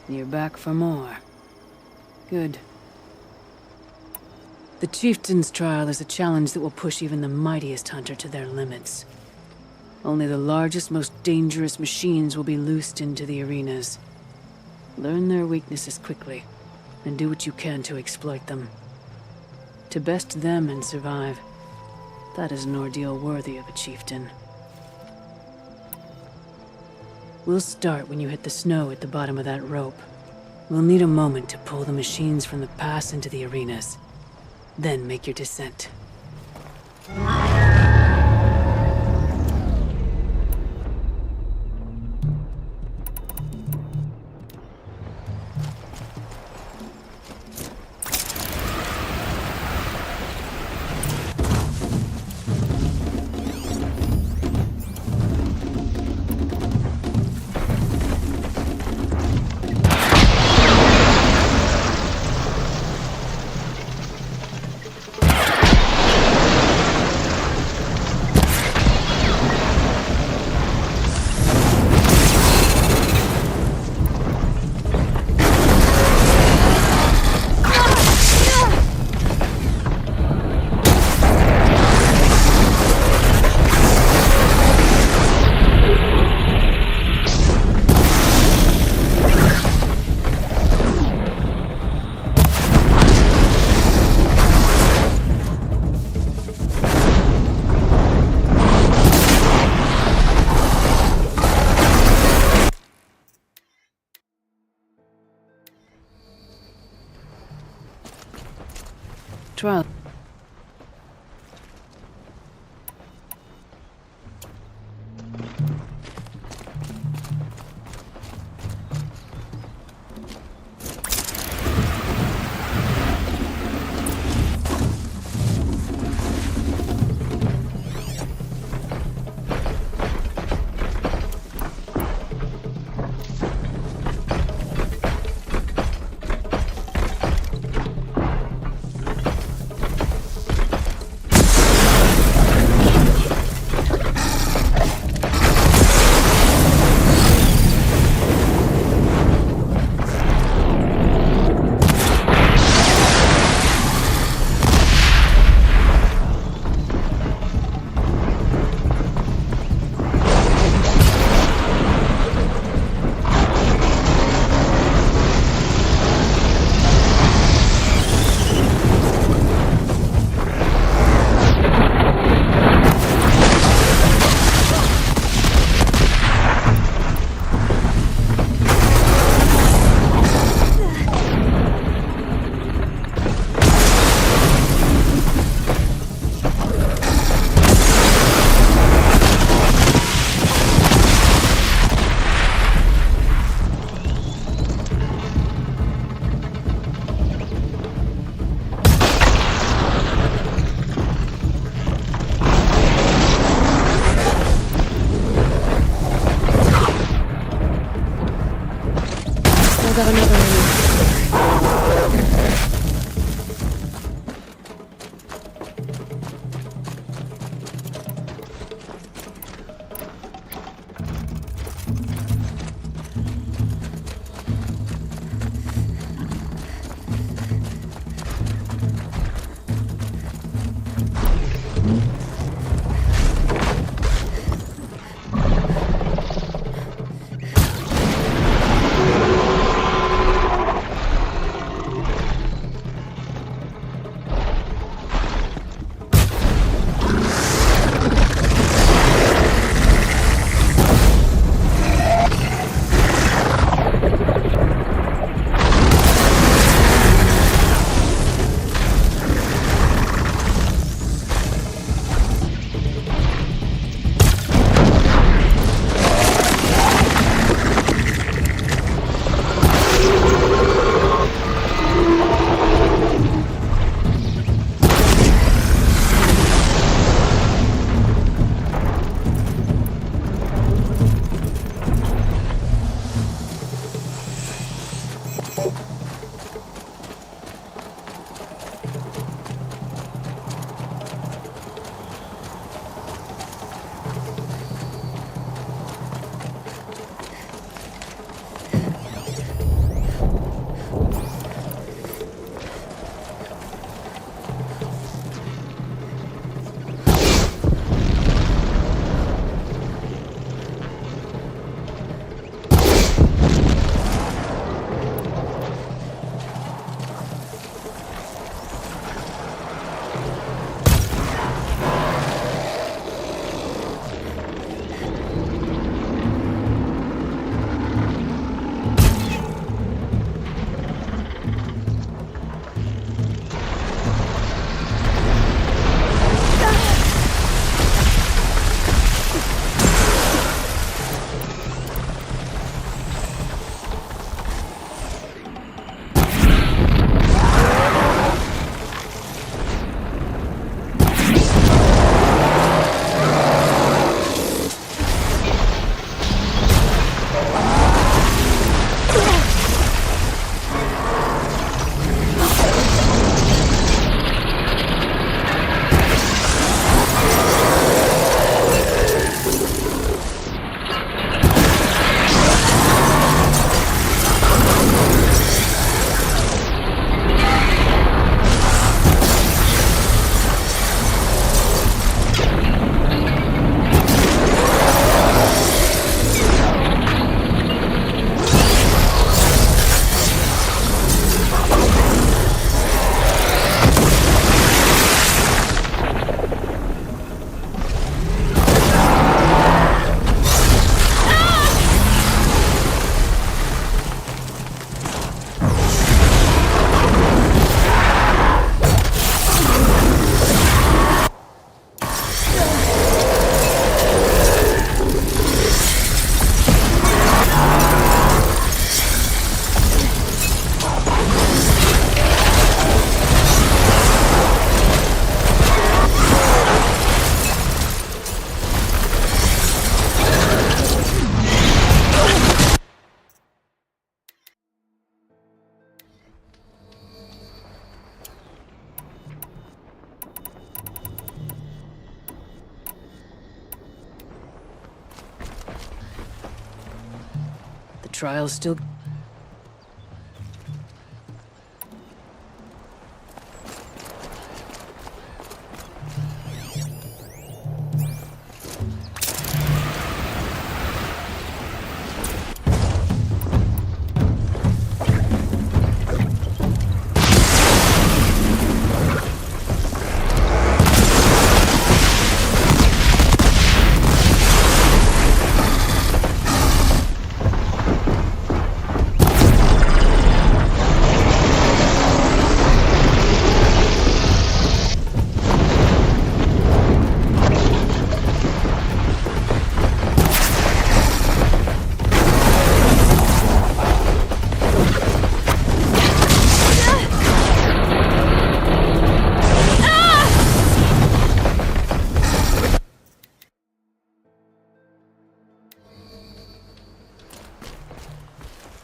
You're back for more. Good. The Chieftain's trial is a challenge that will push even the mightiest hunter to their limits. Only the largest, most dangerous machines will be loosed into the arenas. Learn their weaknesses quickly, and do what you can to exploit them. To best them and survive, that is an ordeal worthy of a chieftain. We'll start when you hit the snow at the bottom of that rope. We'll need a moment to pull the machines from the pass into the arenas. Then make your descent. Trial. trial's still...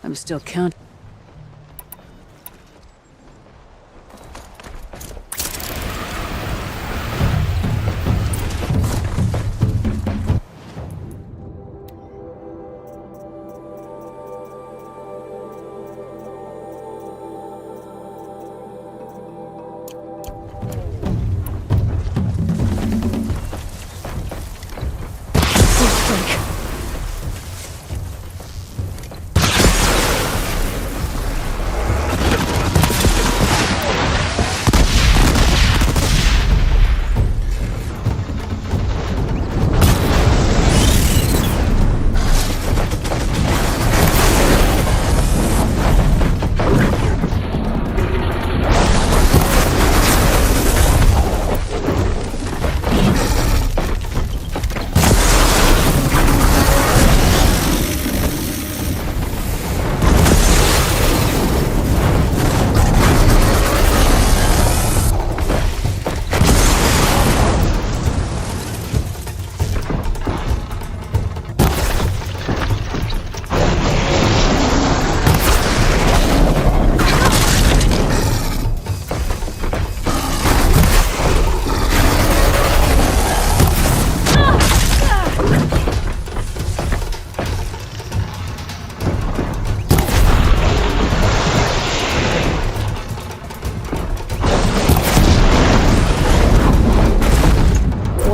I'm still counting.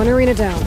One arena down.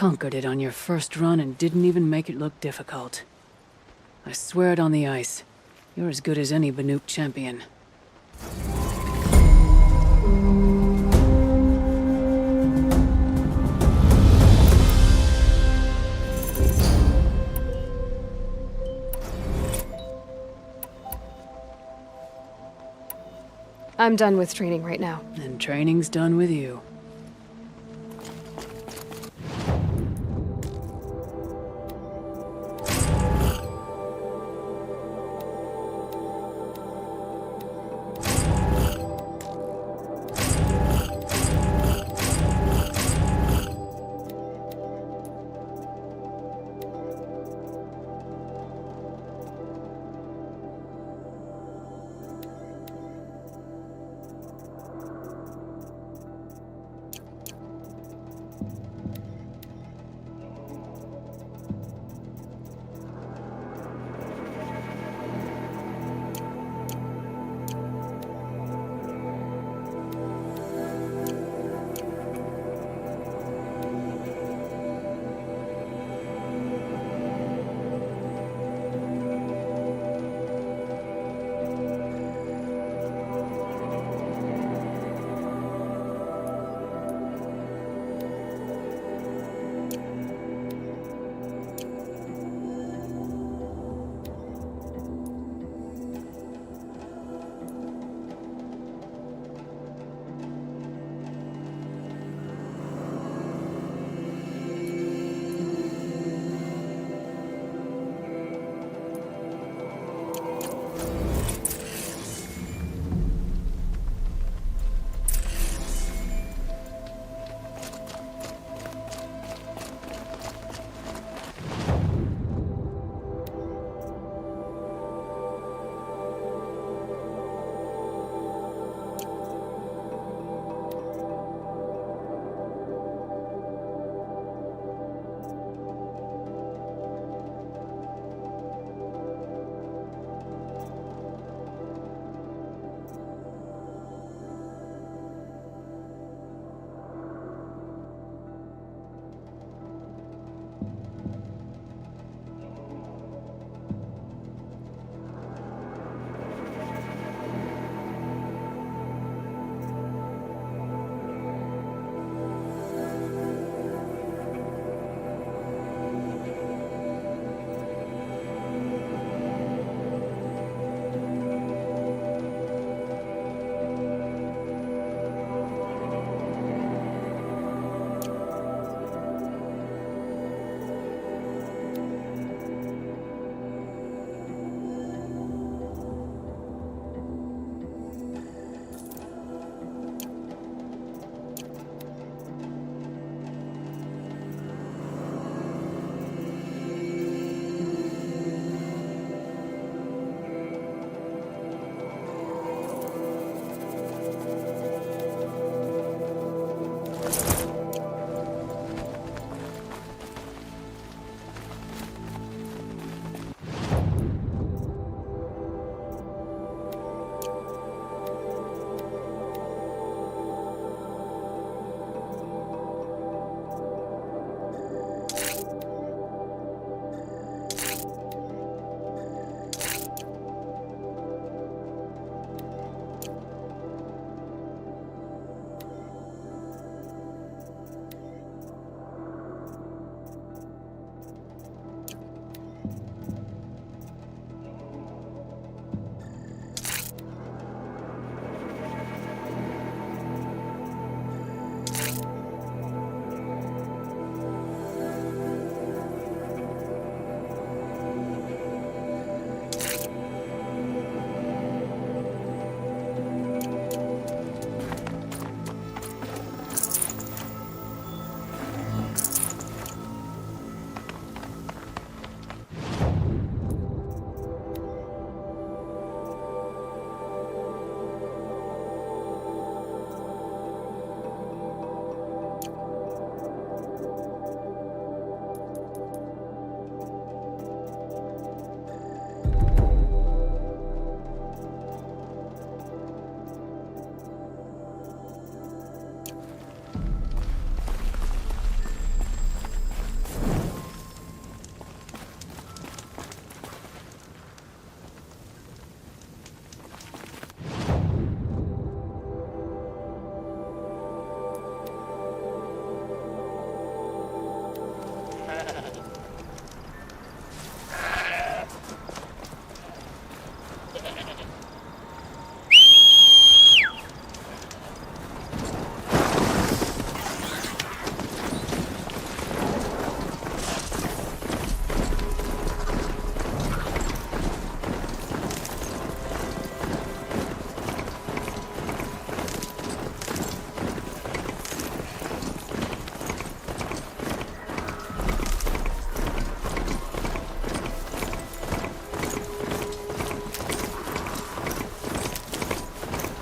conquered it on your first run and didn't even make it look difficult. I swear it on the ice. You're as good as any Banuk champion. I'm done with training right now. And training's done with you.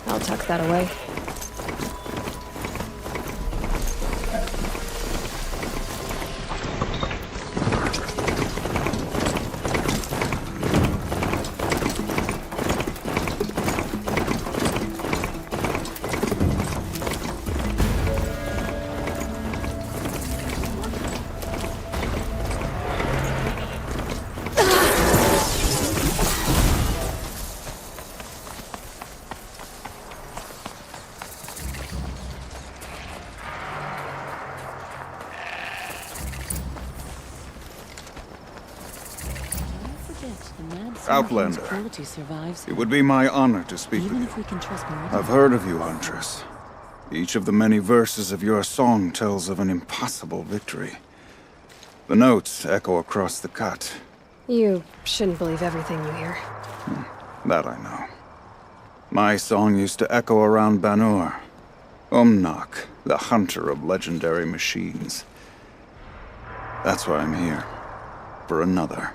I'll tuck that away. Outlander, it would be my honor to speak with you. I've heard of you, Huntress. Each of the many verses of your song tells of an impossible victory. The notes echo across the cut. You shouldn't believe everything you hear. That I know. My song used to echo around Banur. Umnak, the hunter of legendary machines. That's why I'm here. For another.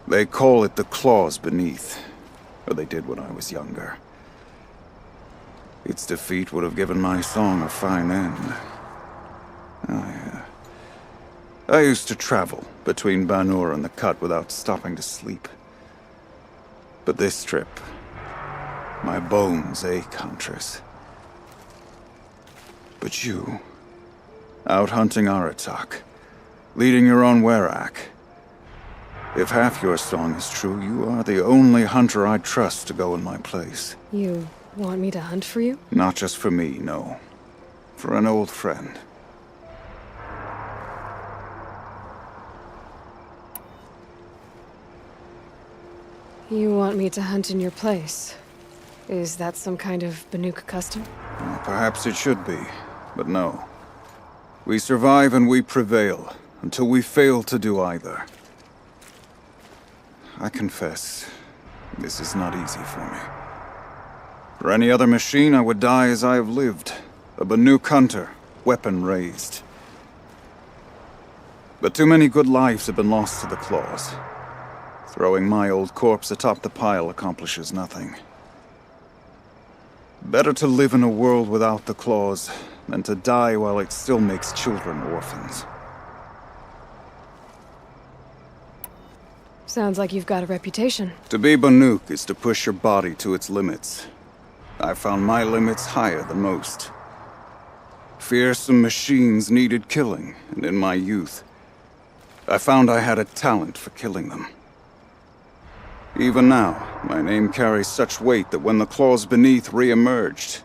They call it the Claws Beneath, or they did when I was younger. Its defeat would have given my song a fine end. I used to travel between Banur and the Cut without stopping to sleep. But this trip, my bones ache, Huntress. But you, out hunting Aratak, leading your own Werak. If half your song is true, you are the only hunter I'd trust to go in my place. You want me to hunt for you? Not just for me, no. For an old friend. You want me to hunt in your place? Is that some kind of Banuk custom? Well, perhaps it should be, but no. We survive and we prevail, until we fail to do either. I confess, this is not easy for me. For any other machine, I would die as I have lived. A Banuk hunter, weapon raised. But too many good lives have been lost to the Claws. Throwing my old corpse atop the pile accomplishes nothing. Better to live in a world without the Claws than to die while it still makes children orphans. Sounds like you've got a reputation. To be Banuk is to push your body to its limits. I found my limits higher than most. Fearsome machines needed killing, and in my youth, I found I had a talent for killing them. Even now, my name carries such weight that when the Claws Beneath re-emerged,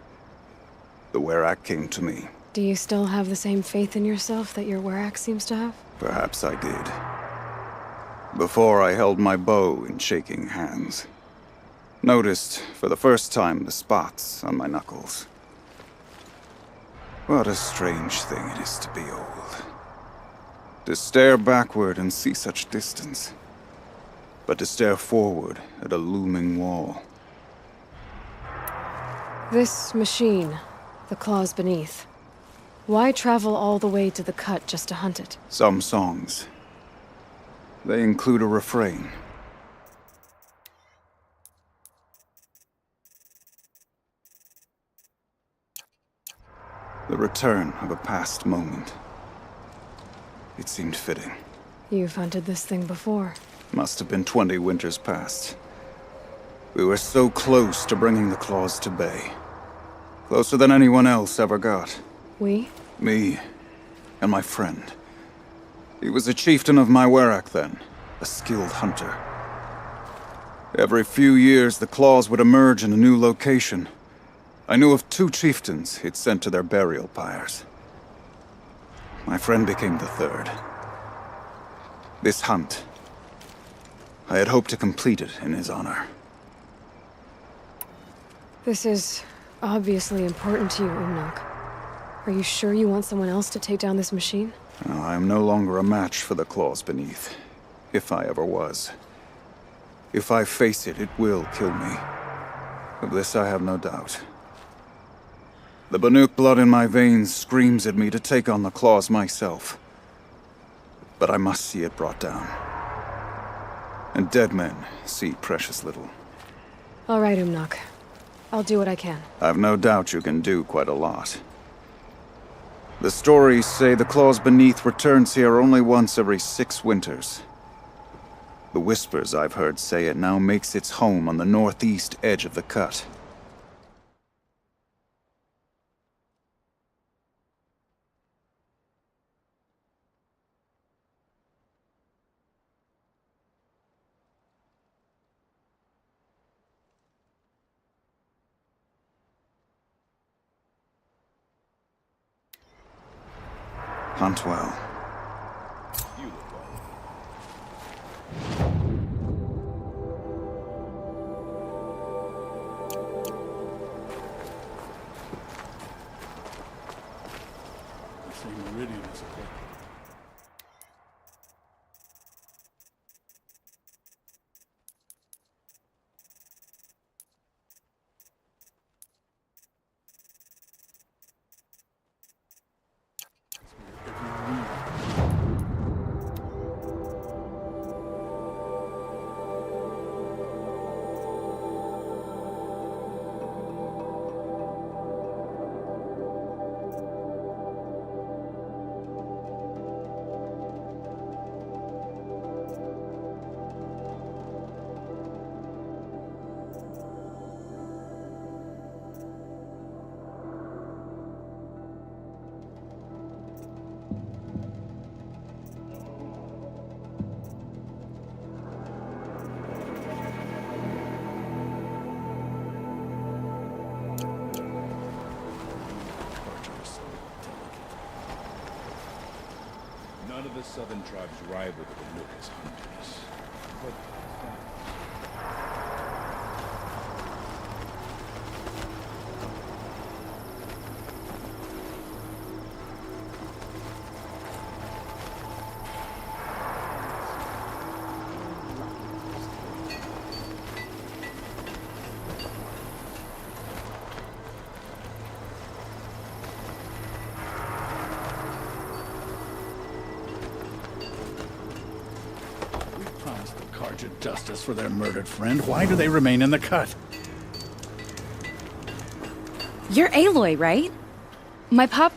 the Werak came to me. Do you still have the same faith in yourself that your Werak seems to have? Perhaps I did. Before I held my bow in shaking hands. Noticed, for the first time, the spots on my knuckles. What a strange thing it is to be old. To stare backward and see such distance. But to stare forward at a looming wall. This machine, the Claws Beneath. Why travel all the way to the Cut just to hunt it? Some songs. They include a refrain. The return of a past moment. It seemed fitting. You've hunted this thing before. Must have been 20 winters past. We were so close to bringing the Claws to bay. Closer than anyone else ever got. We? Me and my friend. He was a chieftain of my Werak then, a skilled hunter. Every few years, the Claws would emerge in a new location. I knew of 2 chieftains he'd sent to their burial pyres. My friend became the 3rd. This hunt, I had hoped to complete it in his honor. This is obviously important to you, Umnak. Are you sure you want someone else to take down this machine? I am no longer a match for the Claws Beneath, if I ever was. If I face it, it will kill me. Of this I have no doubt. The Banuk blood in my veins screams at me to take on the Claws myself. But I must see it brought down. And dead men see precious little. All right, Umnak. I'll do what I can. I've no doubt you can do quite a lot. The stories say the Claws Beneath returns here only once every 6 winters. The whispers I've heard say it now makes its home on the northeast edge of the cut. Hunt well. None of the southern tribes rival the Banuk as hunters. But promised the Carja justice for their murdered friend. Why do they remain in the cut? You're Aloy, right? My pop...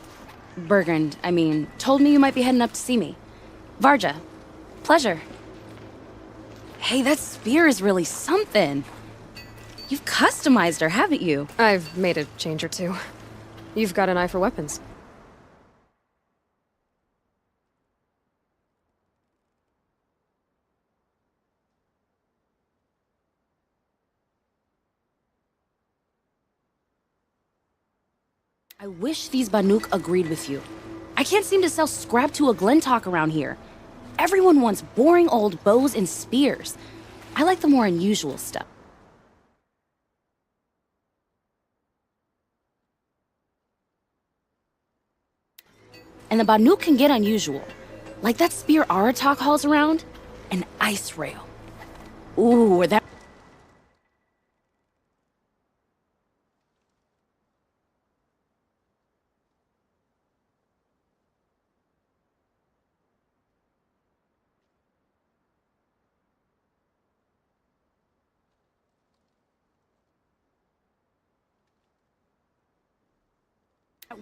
Bergund, I mean, told me you might be heading up to see me. Varja. Pleasure. Hey, that spear is really something. You've customized her, haven't you? I've made a change or two. You've got an eye for weapons. I wish these Banuk agreed with you. I can't seem to sell scrap to a Glentalk around here. Everyone wants boring old bows and spears. I like the more unusual stuff. And the Banuk can get unusual. Like that spear Aratak hauls around. An ice rail. Ooh, or that...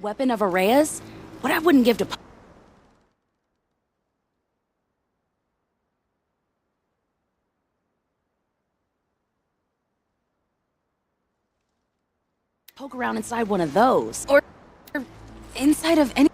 weapon of Araya's? What I wouldn't give to... poke around inside one of those. Or inside of any...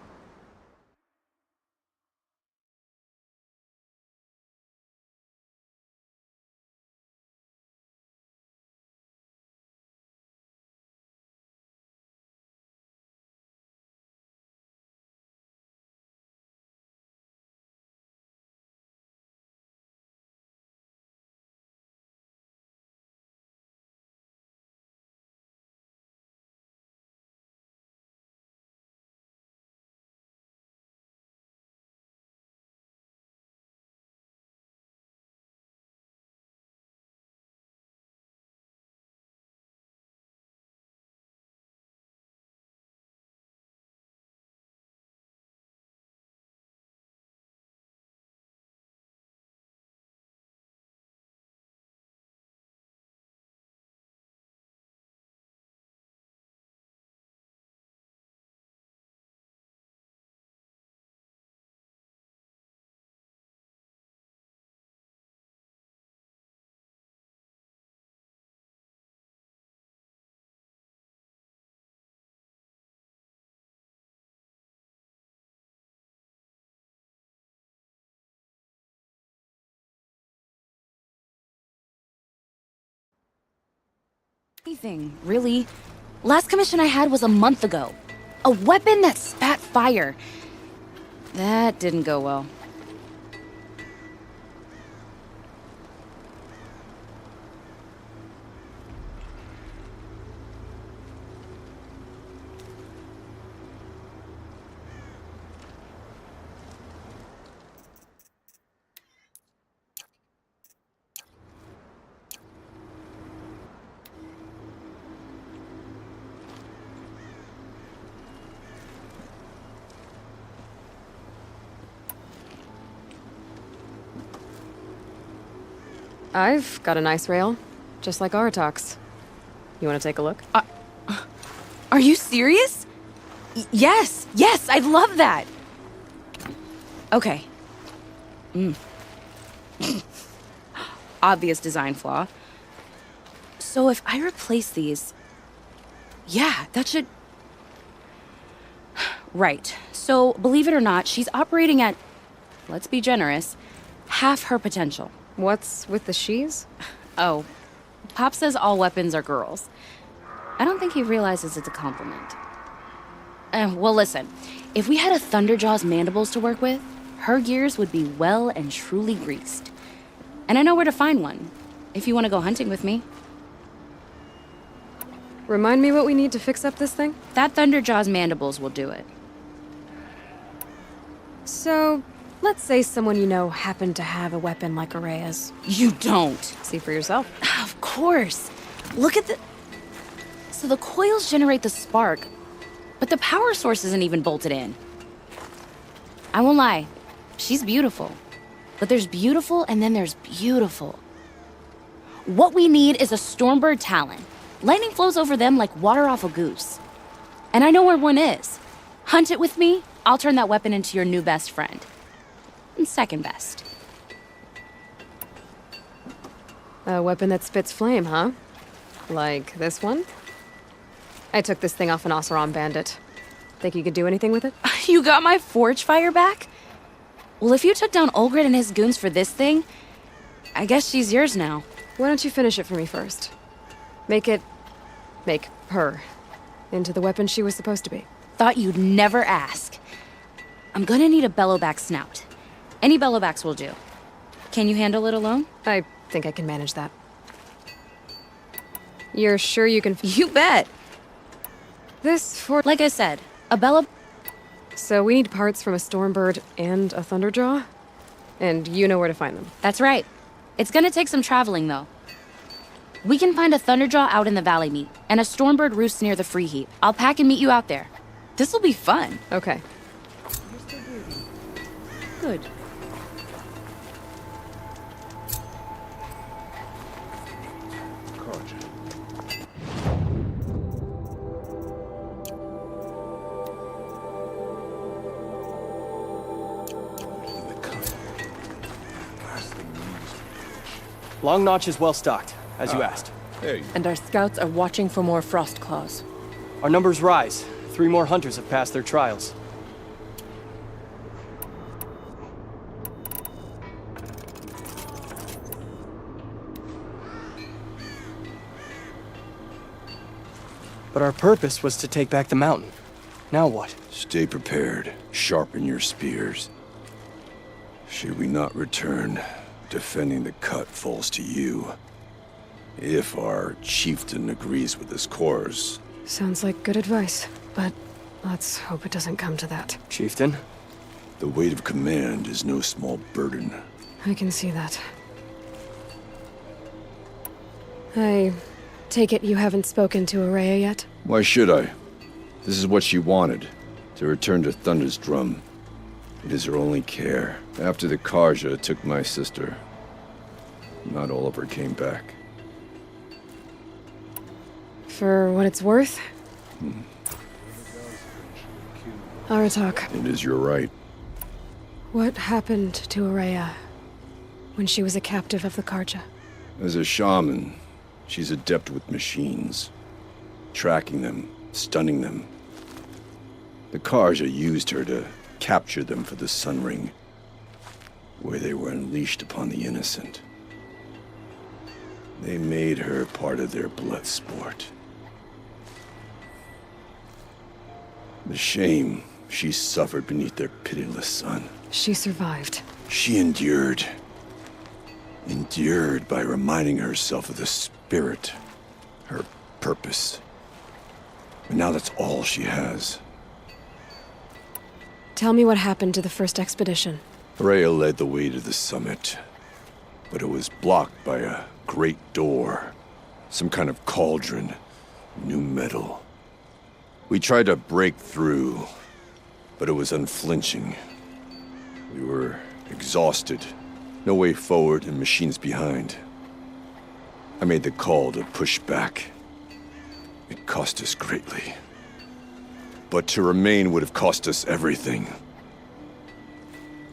Anything, really. Last commission I had was a month ago. A weapon that spat fire. That didn't go well. I've got a nice rail, just like Aratak's. You want to take a look? Are you serious? Yes, I'd love that. Okay. Obvious design flaw. So if I replace these... Yeah, that should... Right. So, believe it or not, she's operating at, let's be generous, half her potential. What's with the she's? Oh, Pop says all weapons are girls. I don't think he realizes it's a compliment. Well, listen. If we had a Thunderjaw's mandibles to work with, her gears would be well and truly greased. And I know where to find one, if you want to go hunting with me. Remind me what we need to fix up this thing? That Thunderjaw's mandibles will do it. So, let's say someone you know happened to have a weapon like Araya's. You don't. See for yourself. Of course. Look at the... So the coils generate the spark, but the power source isn't even bolted in. I won't lie. She's beautiful. But there's beautiful and then there's beautiful. What we need is a Stormbird Talon. Lightning flows over them like water off a goose. And I know where one is. Hunt it with me, I'll turn that weapon into your new best friend. And second best. A weapon that spits flame, huh? Like this one? I took this thing off an Oseram bandit. Think you could do anything with it? You got my forge fire back? Well, if you took down Olgrid and his goons for this thing, I guess she's yours now. Why don't you finish it for me first? Make her into the weapon she was supposed to be. Thought you'd never ask. I'm gonna need a bellowback snout. Any bellowbacks will do. Can you handle it alone? I think I can manage that. You're sure you can... You bet. This for... Like I said, a bellow... So we need parts from a Stormbird and a Thunderjaw? And you know where to find them. That's right. It's gonna take some traveling, though. We can find a Thunderjaw out in the Valley Meet, and a Stormbird roost near the Free Heap. I'll pack and meet you out there. This'll be fun. Okay. Good. Long Notch is well stocked, as you asked. Hey, And our scouts are watching for more frost claws. Our numbers rise. 3 more hunters have passed their trials. But our purpose was to take back the mountain. Now what? Stay prepared. Sharpen your spears. Should we not return, defending the cut falls to you. If our chieftain agrees with this course. Sounds like good advice, but let's hope it doesn't come to that. Chieftain? The weight of command is no small burden. I can see that. I take it you haven't spoken to Araya yet? Why should I? This is what she wanted, to return to Thunder's Drum. It is her only care. After the Karja took my sister, not all of her came back. For what it's worth? Aratak, It is your right. what happened to Araya when she was a captive of the Karja? As a shaman, she's adept with machines. Tracking them, stunning them. The Karja used her to capture them for the Sun Ring, where they were unleashed upon the innocent. They made her part of their blood sport. The shame she suffered beneath their pitiless sun. She survived. She endured. Endured by reminding herself of the spirit, her purpose. And now that's all she has. Tell me what happened to the first expedition. Rhea led the way to the summit, but it was blocked by a great door. Some kind of cauldron, new metal. We tried to break through, but it was unflinching. We were exhausted, no way forward and machines behind. I made the call to push back. It cost us greatly. But to remain would have cost us everything.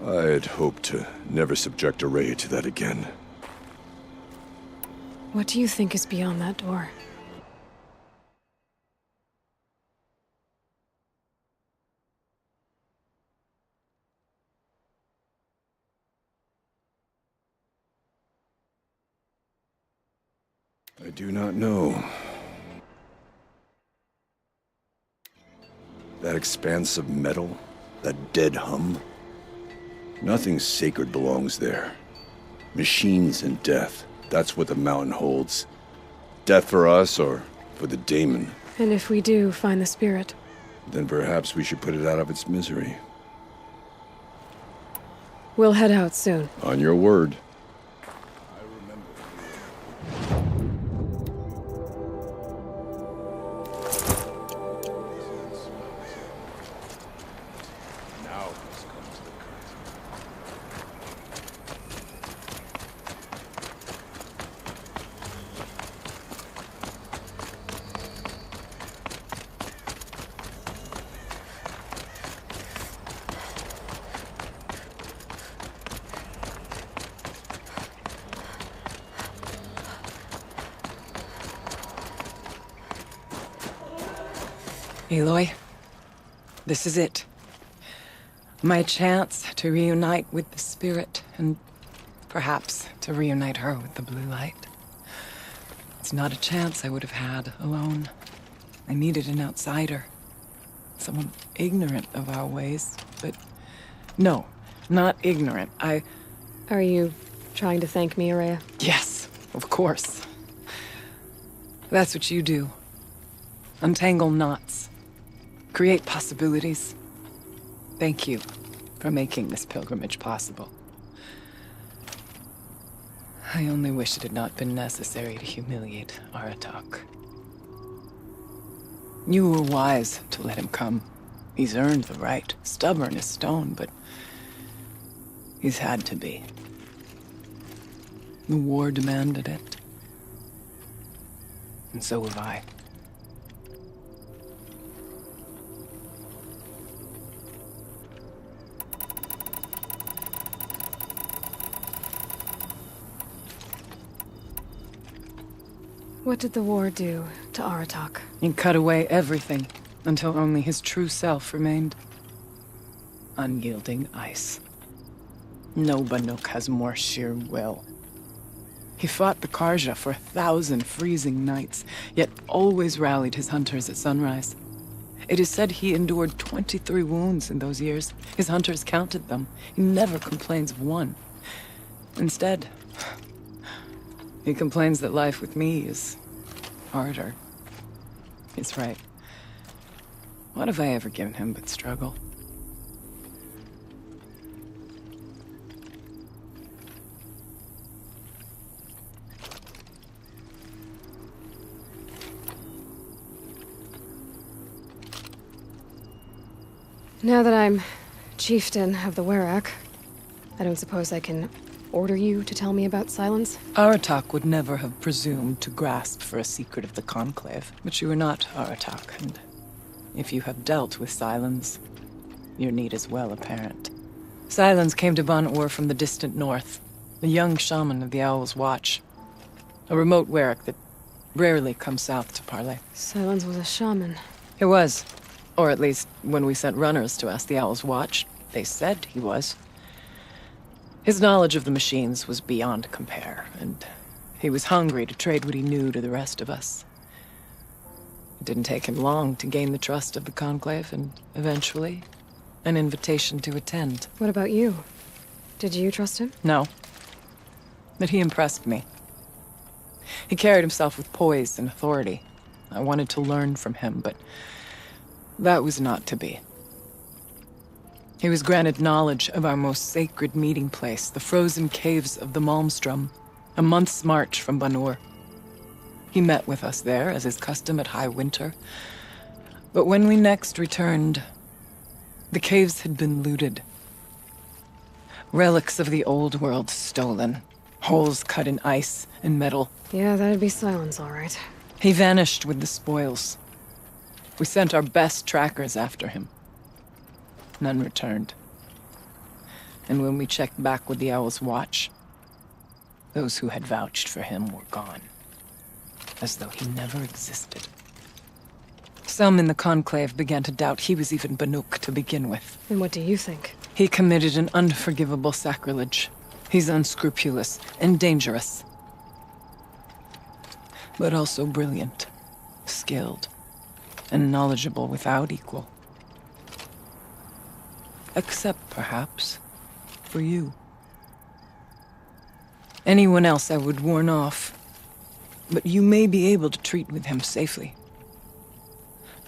I had hoped to never subject Araya to that again. What do you think is beyond that door? I do not know. That expanse of metal, that dead hum. Nothing sacred belongs there. Machines and death, that's what the mountain holds. Death for us or for the daemon. And if we do find the spirit? Then perhaps we should put it out of its misery. We'll head out soon. On your word. Now this comes the cut. Aloy, this is it. My chance to reunite with the spirit, and perhaps to reunite her with the blue light. It's not a chance I would have had alone. I needed an outsider. Someone ignorant of our ways, but no, not ignorant. Are you trying to thank me, Araya? Yes, of course. That's what you do. Untangle knots. Create possibilities. Thank you for making this pilgrimage possible. I only wish it had not been necessary to humiliate Aratak. You were wise to let him come. He's earned the right. Stubborn as stone, but he's had to be. The war demanded it. And so have I. What did the war do to Aratak? It cut away everything, until only his true self remained. Unyielding ice. No Banuk has more sheer will. He fought the Karja for 1,000 freezing nights, yet always rallied his hunters at sunrise. It is said he endured 23 wounds in those years. His hunters counted them. He never complains of one. Instead, he complains that life with me is harder. He's right. What have I ever given him but struggle? Now that I'm chieftain of the Werak, I don't suppose I can order you to tell me about Silence? Aratak would never have presumed to grasp for a secret of the Conclave. But you are not Aratak, and if you have dealt with Silence, your need is well apparent. Silence came to Ban-Ur from the distant north, a young shaman of the Owl's Watch. A remote Werak that rarely comes south to parley. Silence was a shaman. He was. Or at least, when we sent runners to ask the Owl's Watch, they said he was. His knowledge of the machines was beyond compare, and He was hungry to trade what he knew to the rest of us. It didn't take him long to gain the trust of the Conclave, and eventually, an invitation to attend. What about you? Did you trust him? No. But he impressed me. He carried himself with poise and authority. I wanted to learn from him, but that was not to be. He was granted knowledge of our most sacred meeting place, the frozen caves of the Malmstrom, a month's march from Banur. He met with us there, as is custom at High Winter. But when we next returned, the caves had been looted. Relics of the old world stolen. Holes cut in ice and metal. Yeah, that'd be Silence, all right. He vanished with the spoils. We sent our best trackers after him. None returned. And when we checked back with the Owl's Watch, those who had vouched for him were gone. As though he never existed. Some in the Conclave began to doubt he was even Banuk to begin with. And what do you think? He committed an unforgivable sacrilege. He's unscrupulous and dangerous. But also brilliant, skilled, and knowledgeable without equal. Except, perhaps, for you. Anyone else I would warn off, but you may be able to treat with him safely.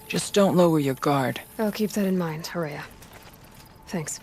Just don't lower your guard. I'll keep that in mind, Horea. Thanks.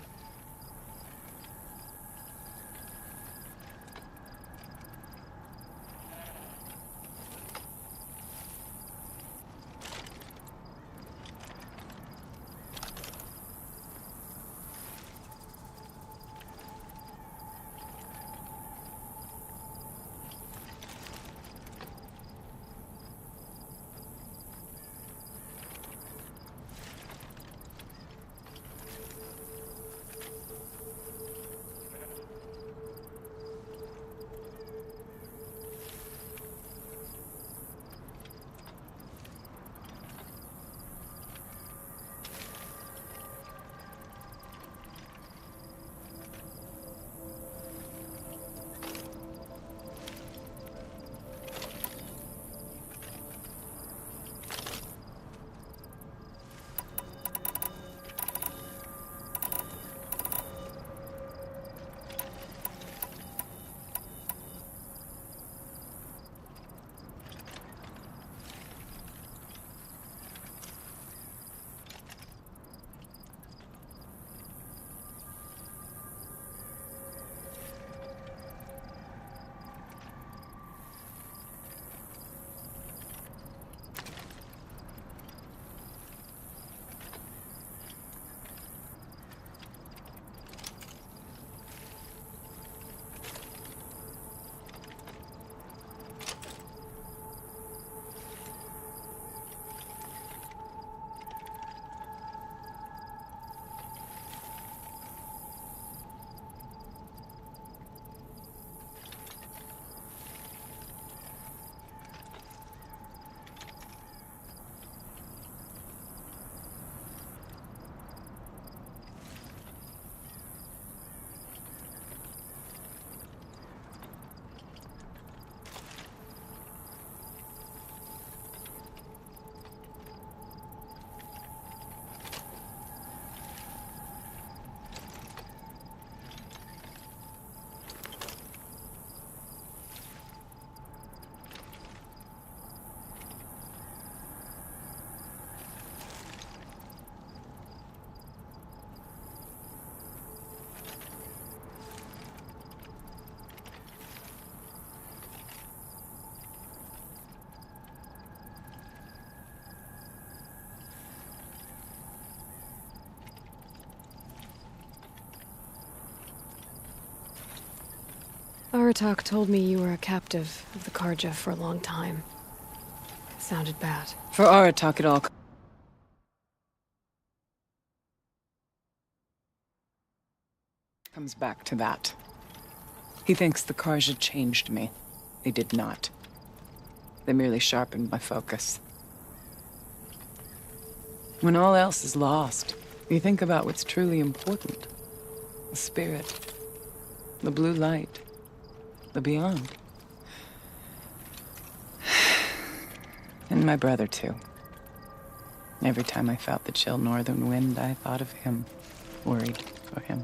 Aratak told me you were a captive of the Carja for a long time. It sounded bad. For Aratak, it all comes back to that. He thinks the Carja changed me. They did not. They merely sharpened my focus. When all else is lost, you think about what's truly important. The spirit. The blue light. The beyond. My brother, too. Every time I felt the chill northern wind, I thought of him, worried for him.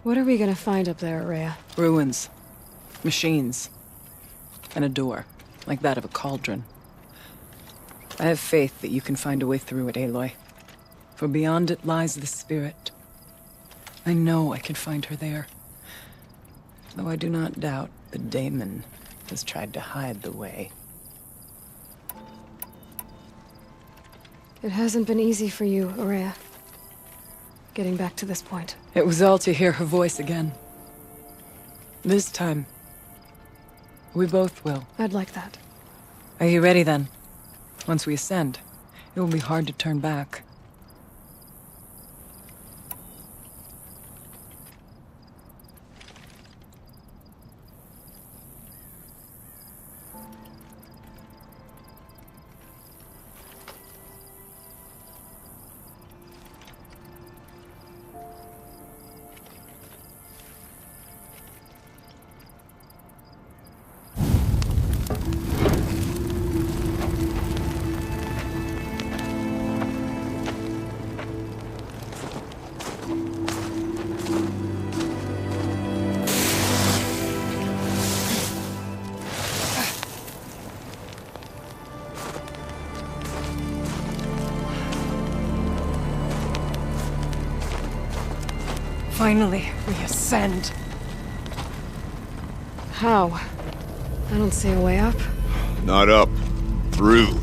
What are we gonna find up there, Rhea? Ruins. Machines. And a door, like that of a cauldron. I have faith that you can find a way through it, Aloy. For beyond it lies the spirit. I know I can find her there. Though I do not doubt the daemon has tried to hide the way. It hasn't been easy for you, Rhea. Getting back to this point. It was all to hear her voice again. This time, we both will. I'd like that. Are you ready then? Once we ascend, it will be hard to turn back. Finally, we ascend. How? I don't see a way up. Not up. Through.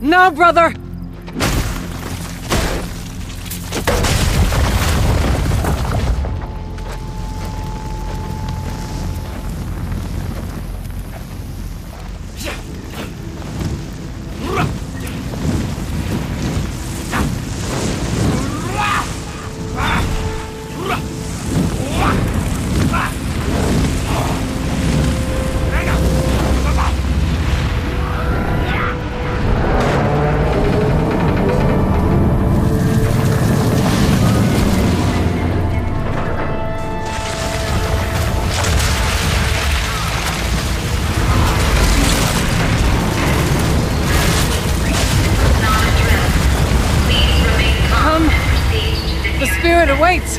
No, brother! Awaits!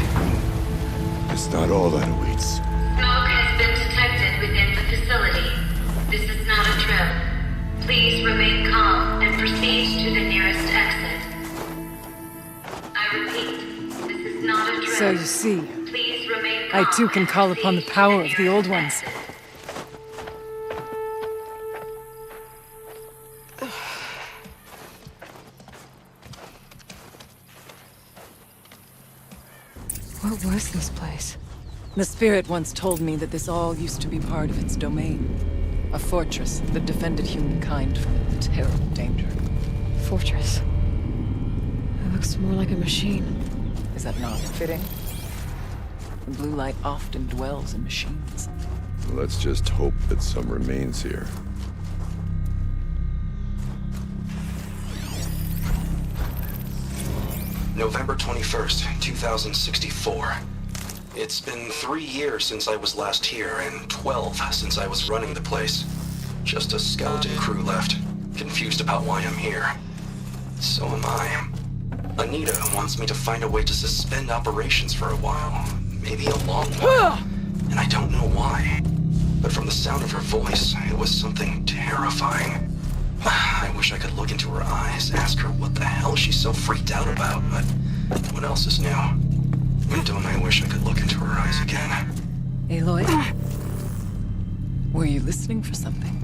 It's not all that awaits. Smoke has been detected within the facility. This is not a drill. Please remain calm and proceed to the nearest exit. I repeat, this is not a drill. So you see, Please remain calm I too can call upon the power of the old ones. What was this place? The spirit once told me that this all used to be part of its domain. A fortress that defended humankind from terrible danger. fortress. It looks more like a machine. Is that not fitting? The blue light often dwells in machines. Let's just hope that some remains here. November 21st, 2064. It's been 3 years since I was last here, and 12 since I was running the place. Just a skeleton crew left, confused about why I'm here. So am I. Anita wants me to find a way to suspend operations for a while, maybe a long while, and I don't know why. But from the sound of her voice, it was something terrifying. I wish I could look into her eyes, ask her what the hell she's so freaked out about, but what else is new? And don't I wish I could look into her eyes again? Aloy? Were you listening for something?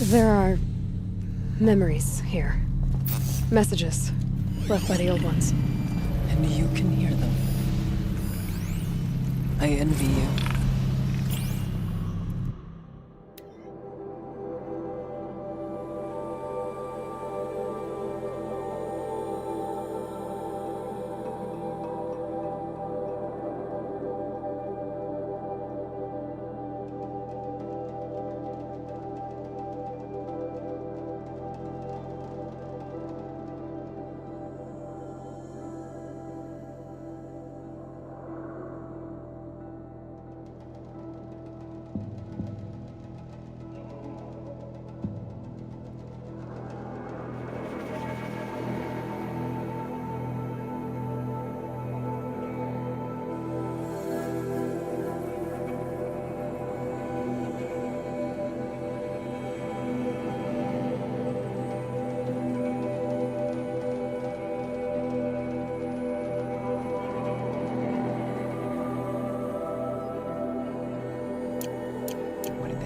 There are memories here. Messages left by the old ones. And you can hear them. I envy you.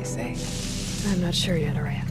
Say? I'm not sure yet, Araya.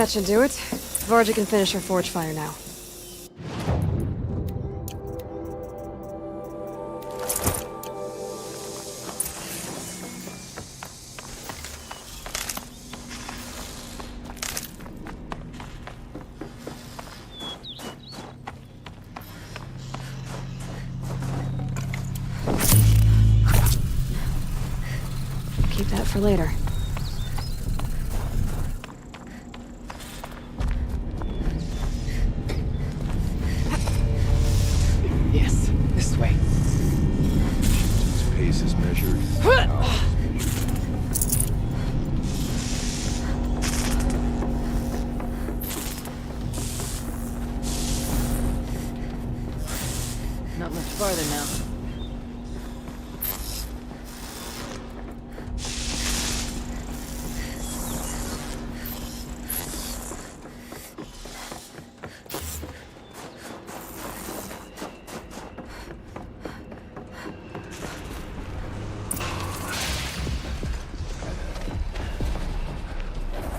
That should do it. Varja can finish her forge fire now. Keep that for later. Yes, this way. His pace is measured. Not much farther now.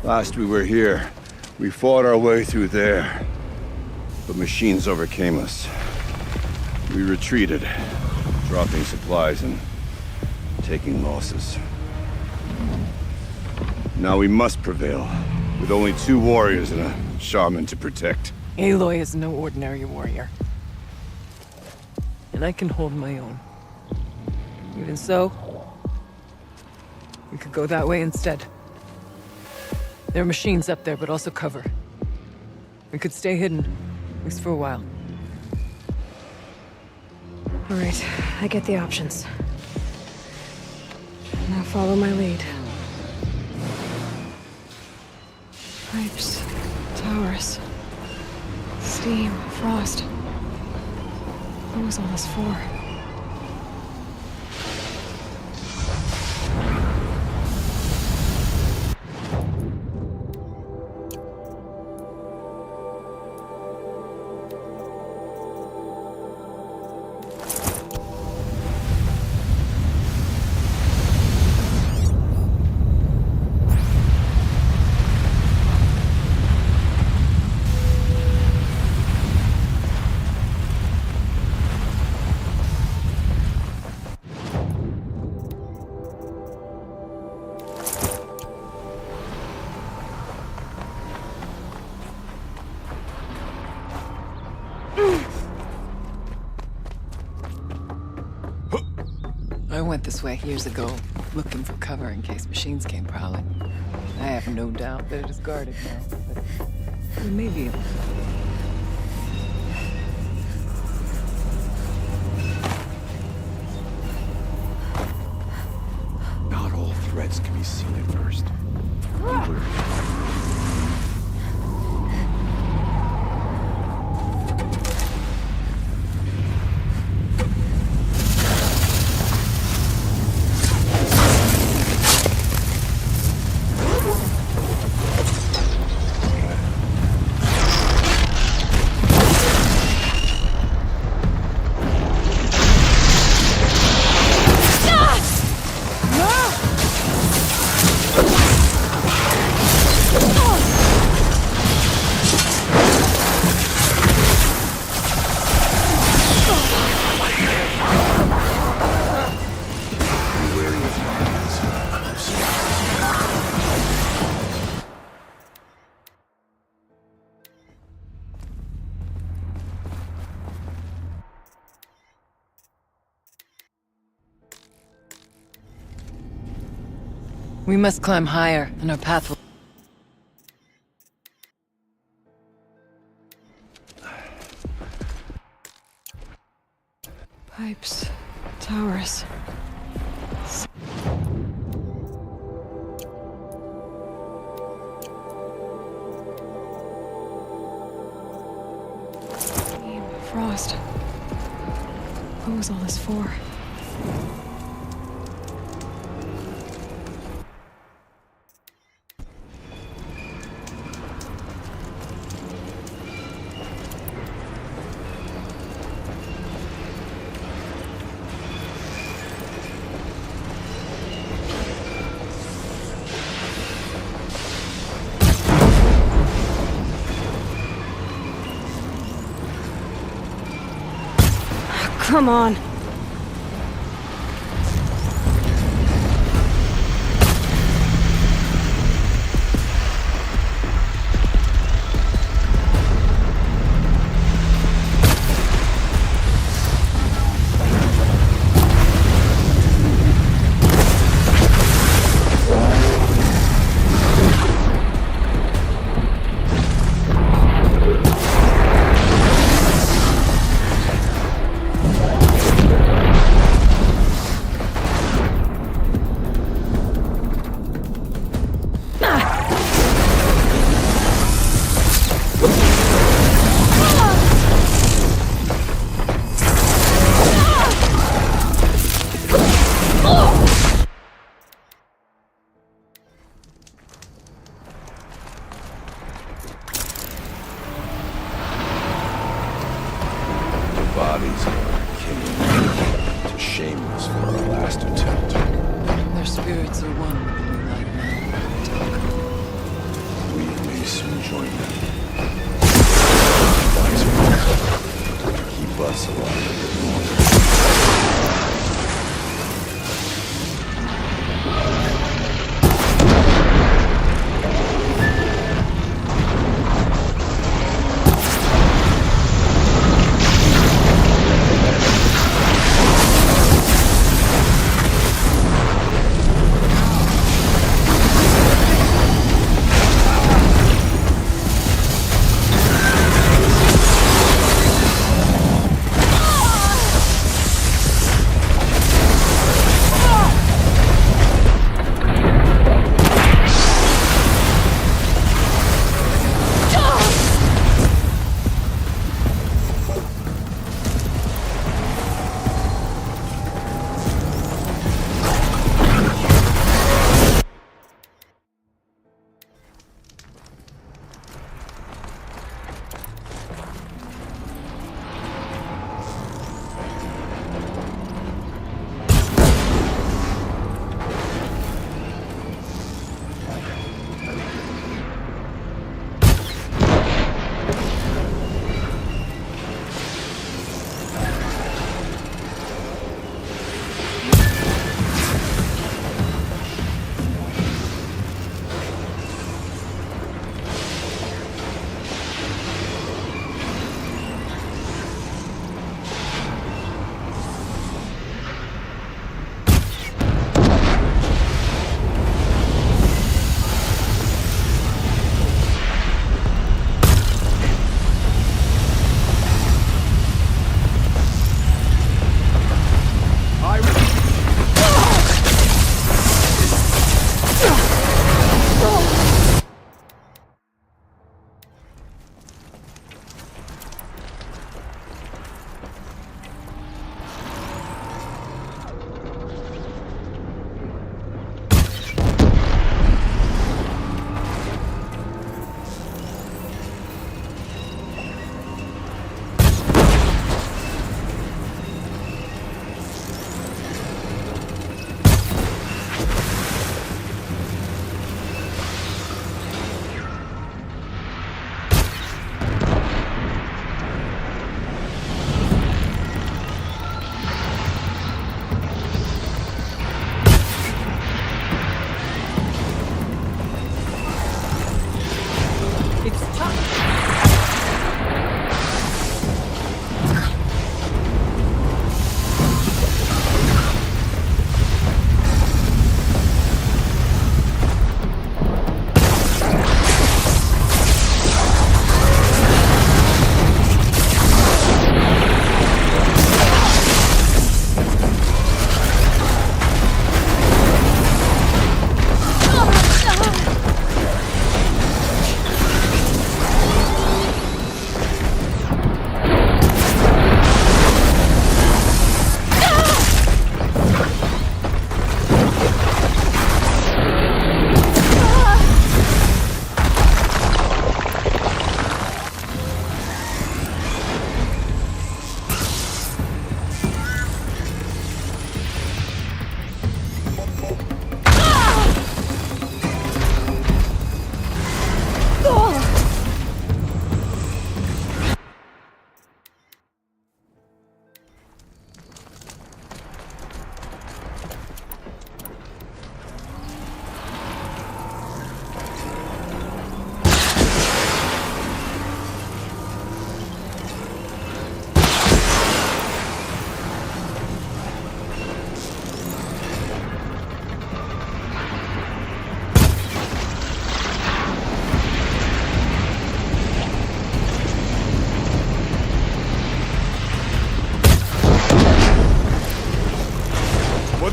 Last we were here, we fought our way through there. But machines overcame us. We retreated, dropping supplies and taking losses. Now we must prevail, with only 2 warriors and a shaman to protect. Aloy is no ordinary warrior. And I can hold my own. Even so, we could go that way instead. There are machines up there, but also cover. We could stay hidden, at least for a while. All right, I get the options. Now follow my lead. Pipes, towers, steam, frost. What was all this for? I went this way years ago, looking for cover in case machines came prowling. I have no doubt that it is guarded now, but we may be able to. Not all threats can be seen at first. We must climb higher, and our path will... Pipes, towers. Steam, frost. What was all this for? Come on. Bodies are kin to Shameless for our last attempt. Their spirits are one with the new light man. We may soon join them. Wise ones to keep us alive a bit longer.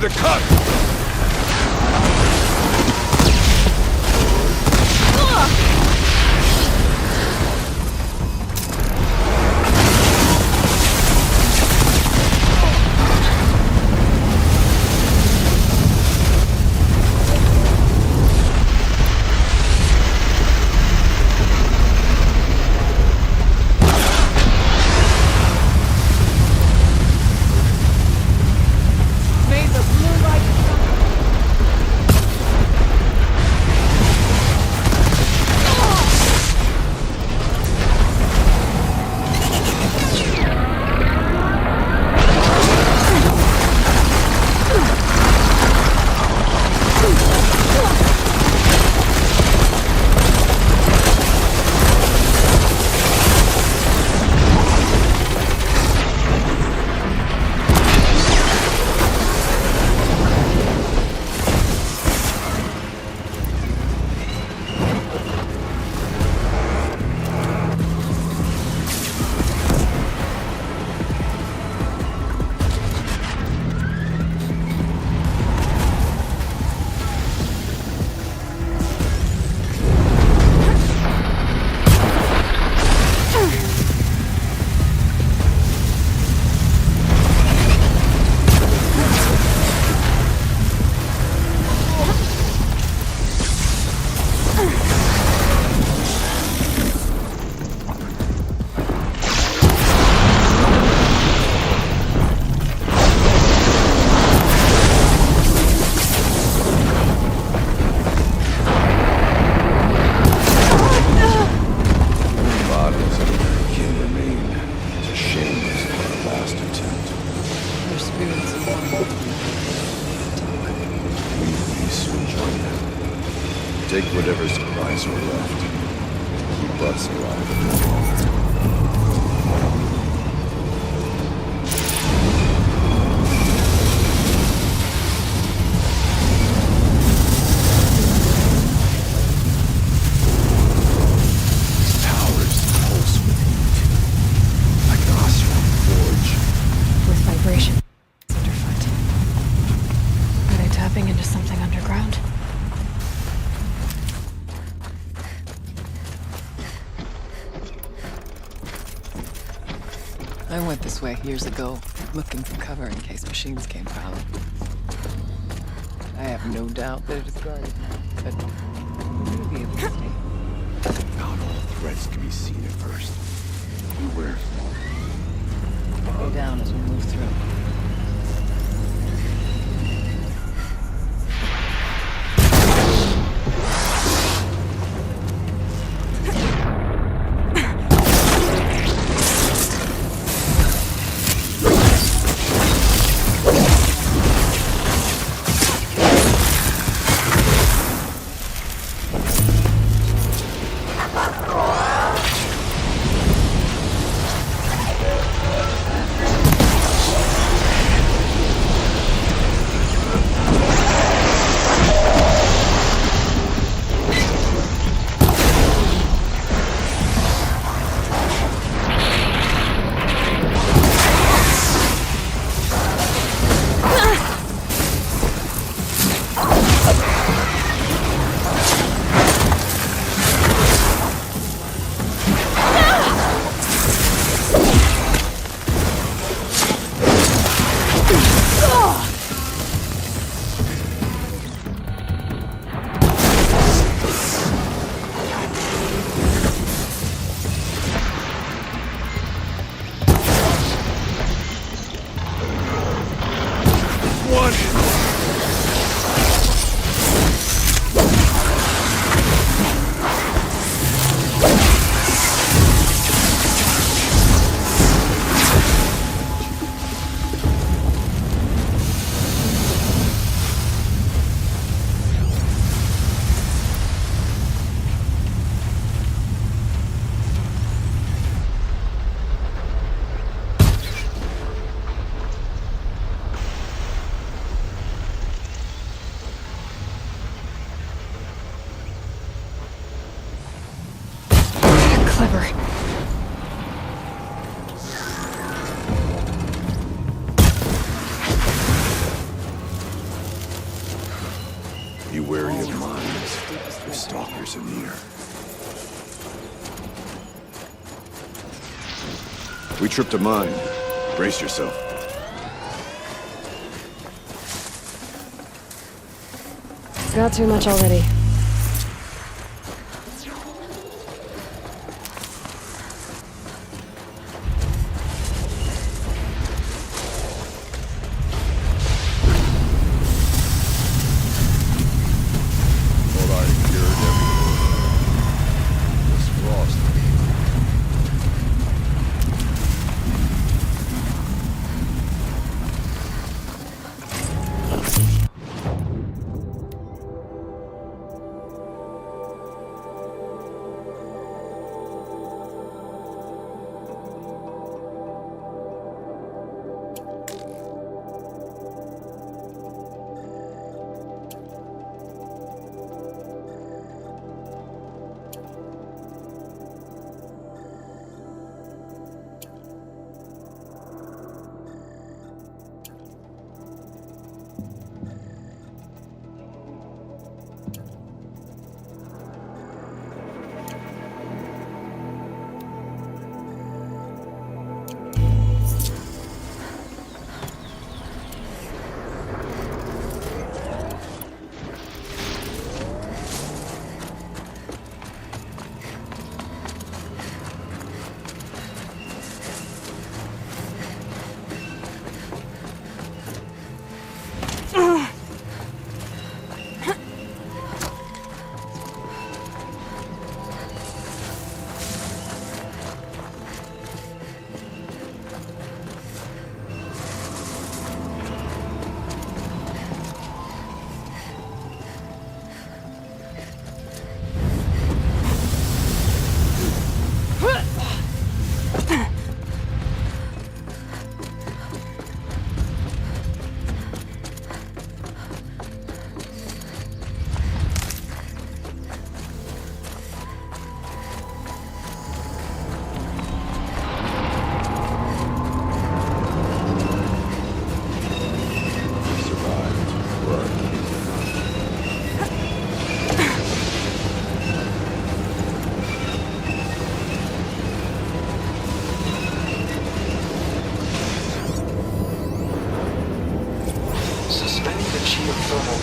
the cut! Take whatever supplies are left. Keep us alive. These towers pulse with heat, like an Oseram forge. With vibration underfoot. Are they tapping into something underground? I went this way years ago, looking for cover in case machines came prowling. I have no doubt that it is guarded now, but we'll be able to see. Not all threats can be seen at first. Beware. Go down as we move through. traps are near. We tripped a mine. Brace yourself. Got too much already.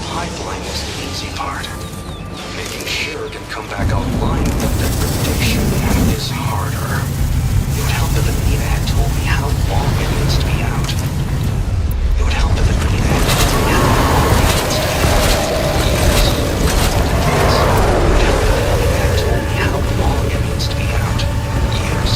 Pipeline is the easy part. Making sure it can come back online without degradation is harder. It would help if Anita had told me how long it needs to be out. It would help if Anita had told me how long it needs to be out. Years. It would help if Anita had told me how long it needs to be out. Years.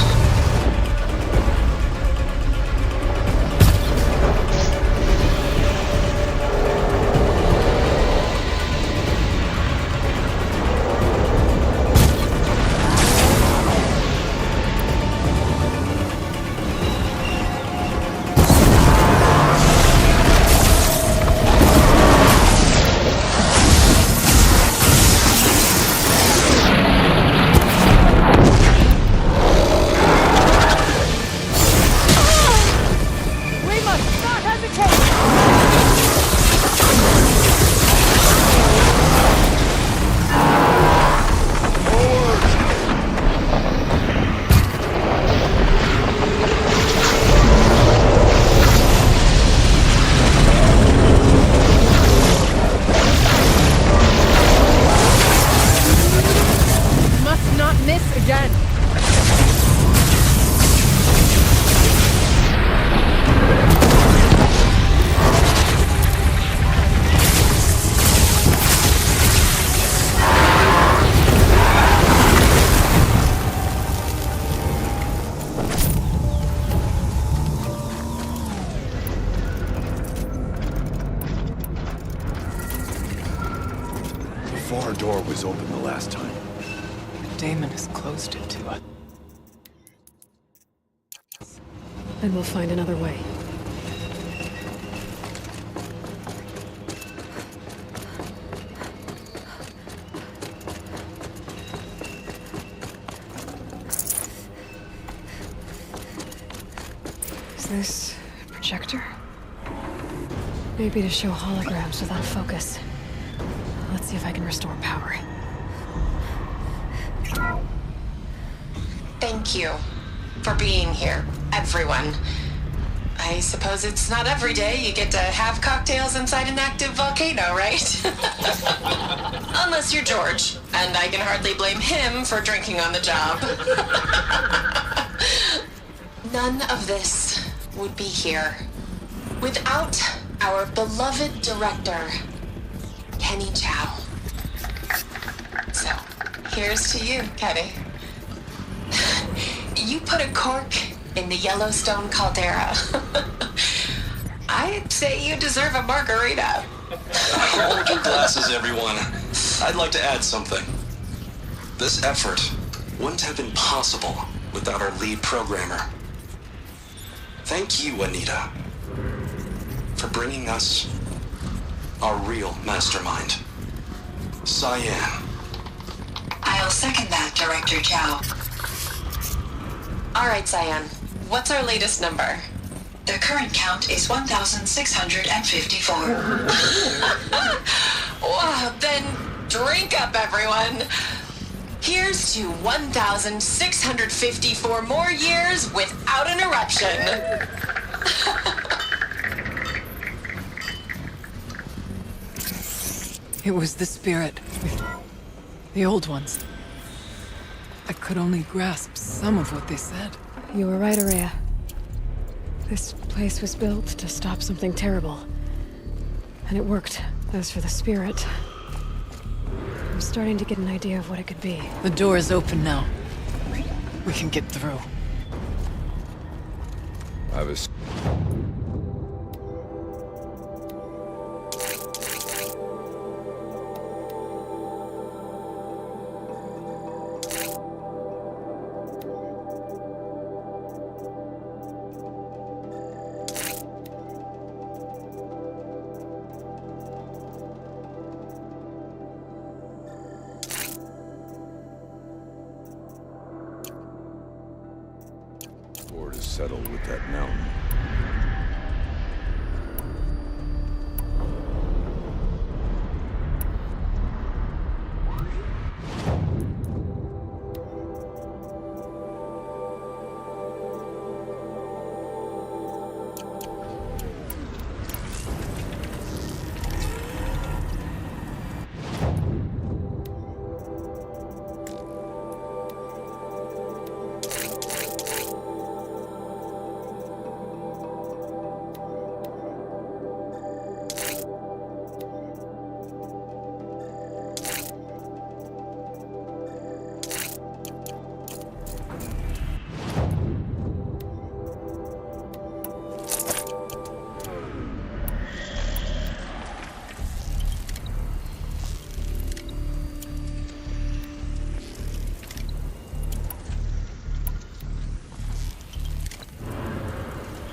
The far door was open the last time. Damon has closed it to us. Then we'll find another way. Is this a projector? Maybe to show holograms without focus. Let's see if I can restore power. Thank you for being here, everyone. I suppose it's not every day you get to have cocktails inside an active volcano, right? Unless you're George, and I can hardly blame him for drinking on the job. None of this would be here without our beloved director, Kenny Chow. So, here's to you, Kenny. You put a cork in the Yellowstone caldera. I'd say you deserve a margarita. Hold your glasses, everyone. I'd like to add something. This effort wouldn't have been possible without our lead programmer. Thank you, Anita, for bringing us our real mastermind, Cyan. I'll second that, Director Chow. All right, Cyan. What's our latest number? The current count is 1,654. Wow, then drink up, everyone. Here's to 1,654 more years without an eruption. It was the spirit. The old ones. I could only grasp some of what they said. You were right, Araya. This place was built to stop something terrible. And it worked. As for the spirit, I'm starting to get an idea of what it could be. The door is open now. We can get through. I was... to settle with that mountain.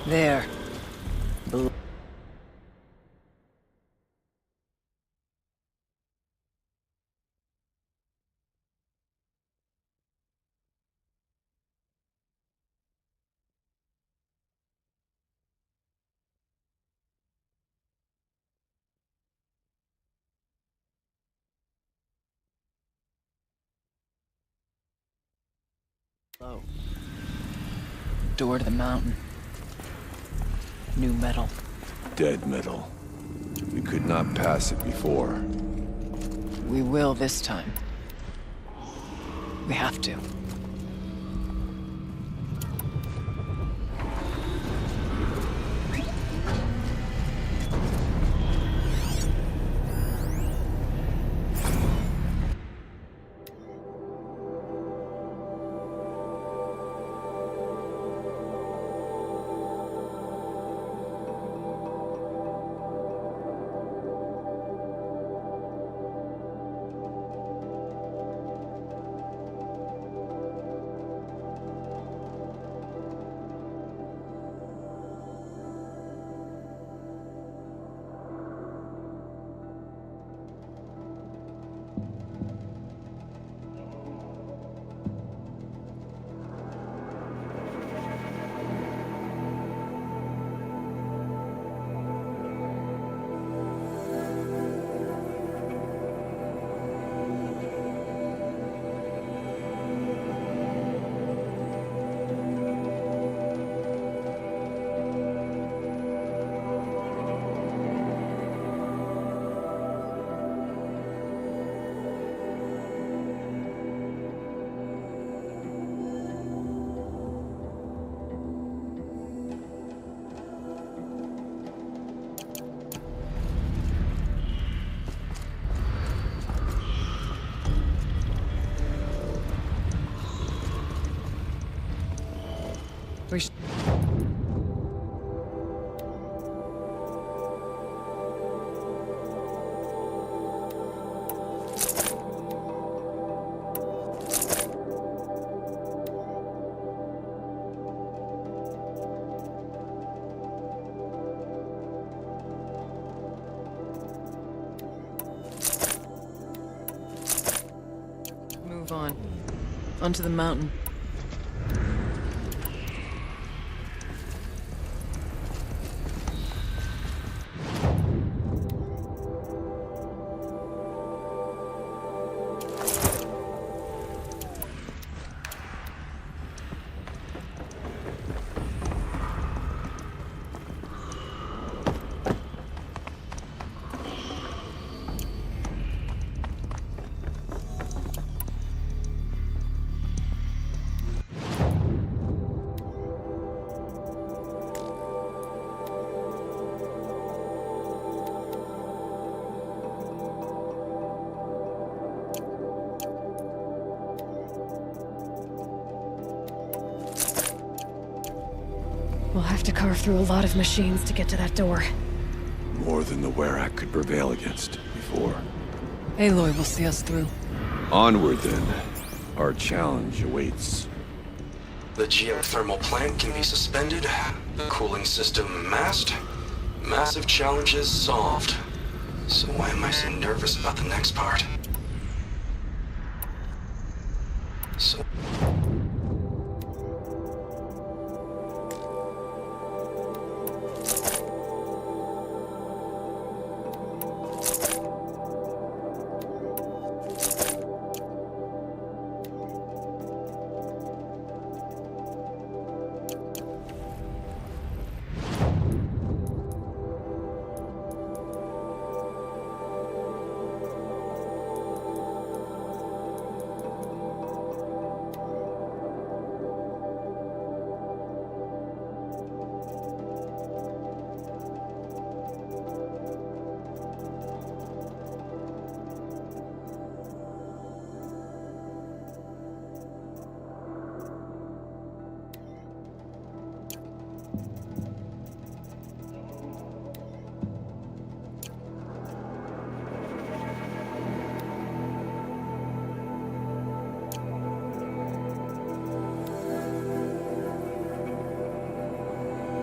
There. Low. Door to the mountain. New metal. Dead metal. We could not pass it before. We will this time. We have to. move on. Onto the mountain. We'll have to carve through a lot of machines to get to that door. More than the Werak could prevail against before. Aloy will see us through. Onward, then. Our challenge awaits. The geothermal plant can be suspended, the cooling system masked, massive challenges solved. So why am I so nervous about the next part? So...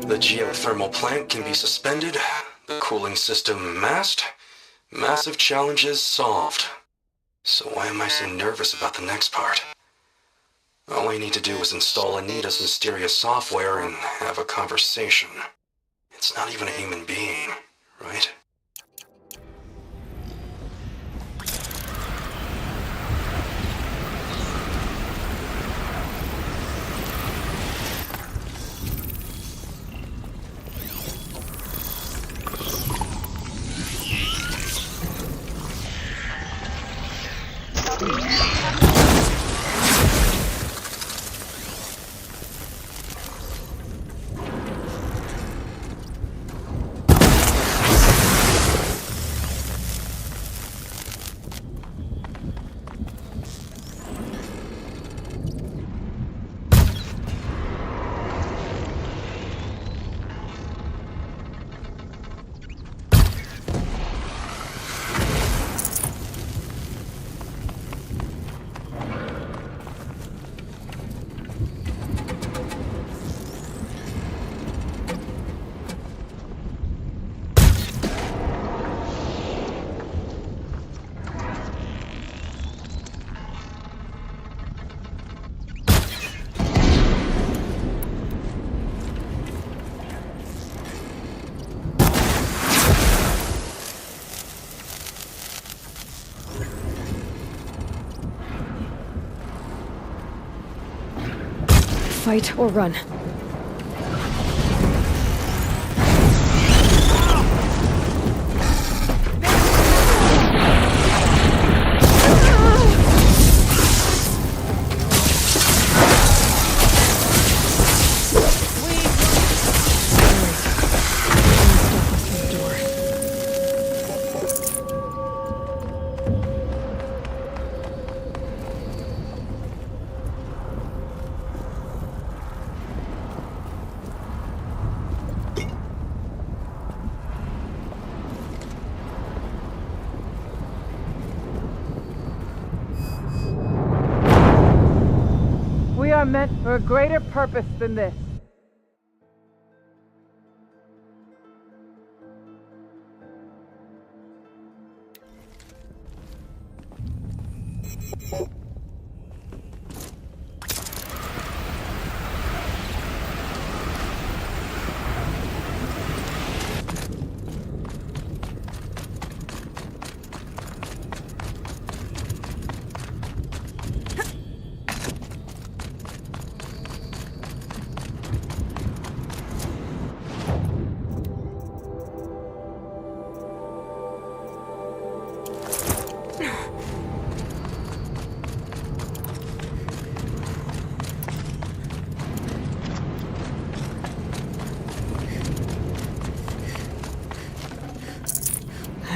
The geothermal plant can be suspended, the cooling system masked, massive challenges solved. So why am I so nervous about the next part? All I need to do is install Anita's mysterious software and have a conversation. It's not even a human being, right? Fight or run. We are meant for a greater purpose than this.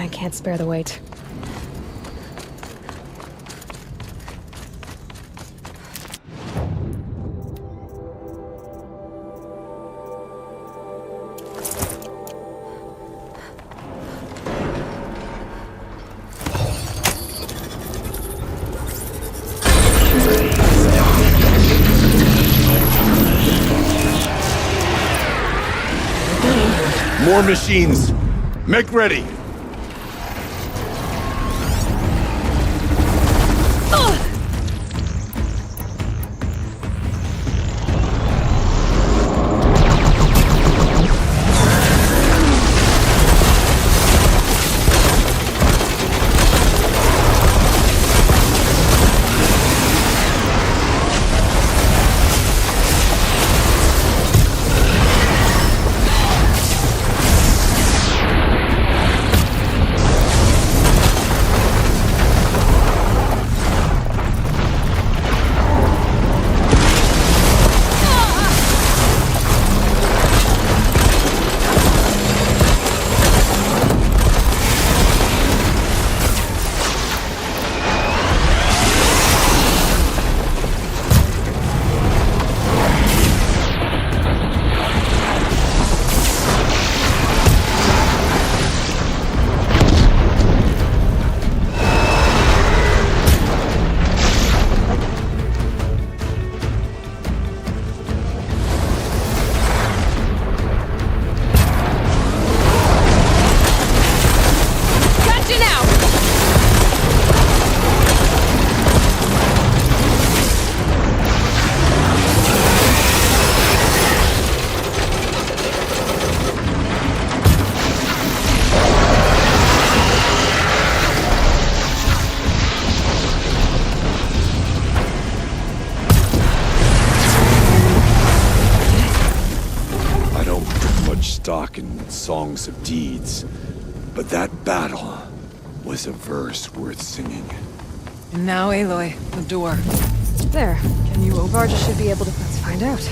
I can't spare the weight. More machines! Make ready! Stock in songs of deeds, but that battle was a verse worth singing. And now, Aloy, the door. There. Can you open? Varga should be able to... Let's find out.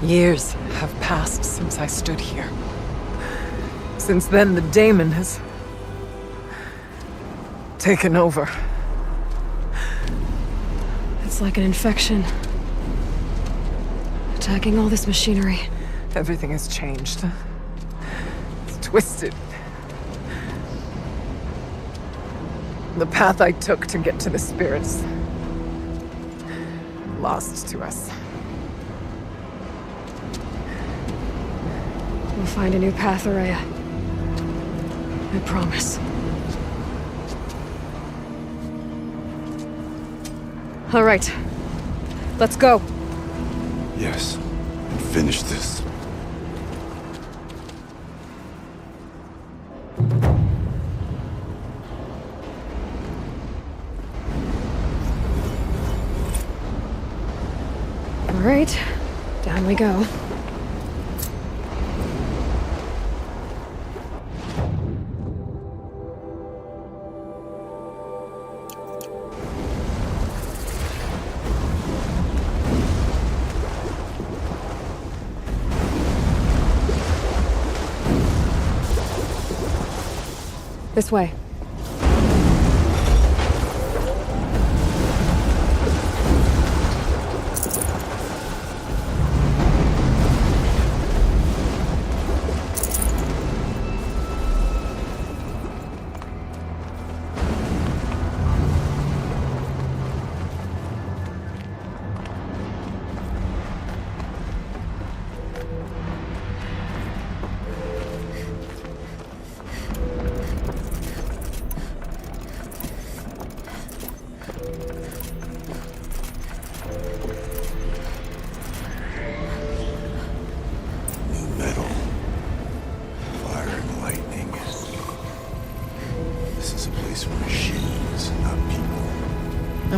Years have passed since I stood here. Since then, the daemon has taken over. It's like an infection. Attacking all this machinery. Everything has changed. It's twisted. The path I took to get to the spirits, lost to us. We'll find a new path, Ourea. I promise. All right. Let's go. Yes, and finish this. All right. Down we go. This way.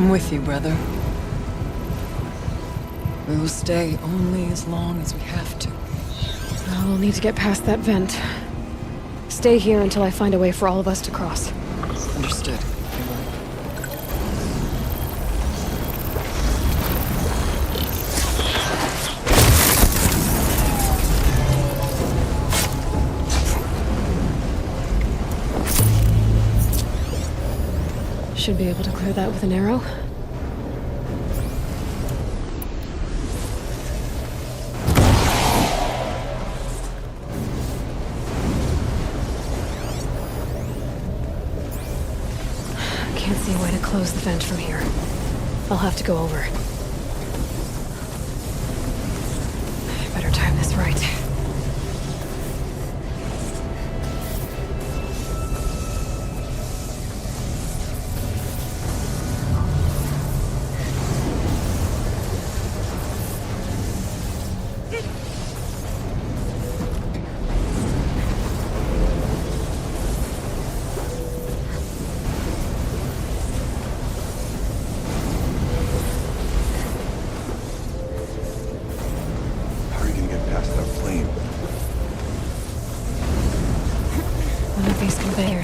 I'm with you, brother. We will stay only as long as we have to. We'll need to get past that vent. Stay here until I find a way for all of us to cross. Understood. Should be able to clear that with an arrow. Can't see a way to close the vent from here. I'll have to go over. I better time this right.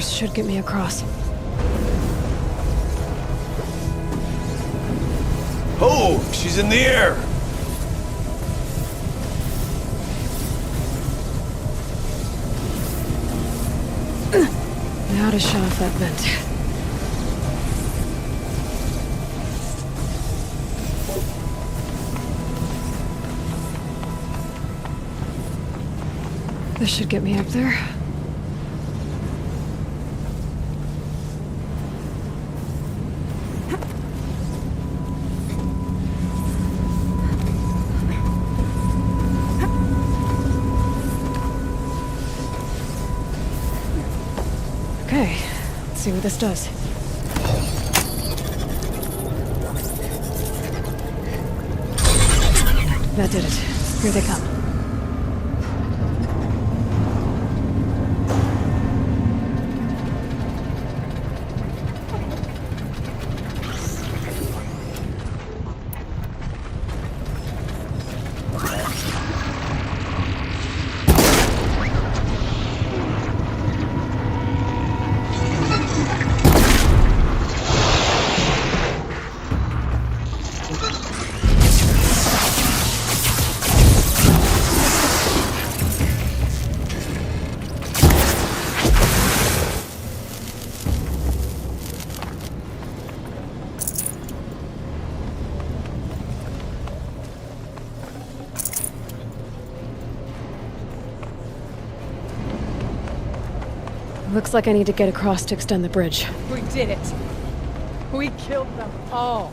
Should get me across. Oh, she's in the air! Now to shut off that vent. This should get me up there. Okay, let's see what this does. That did it. Here they come. Looks like I need to get across to extend the bridge. We did it. We killed them all.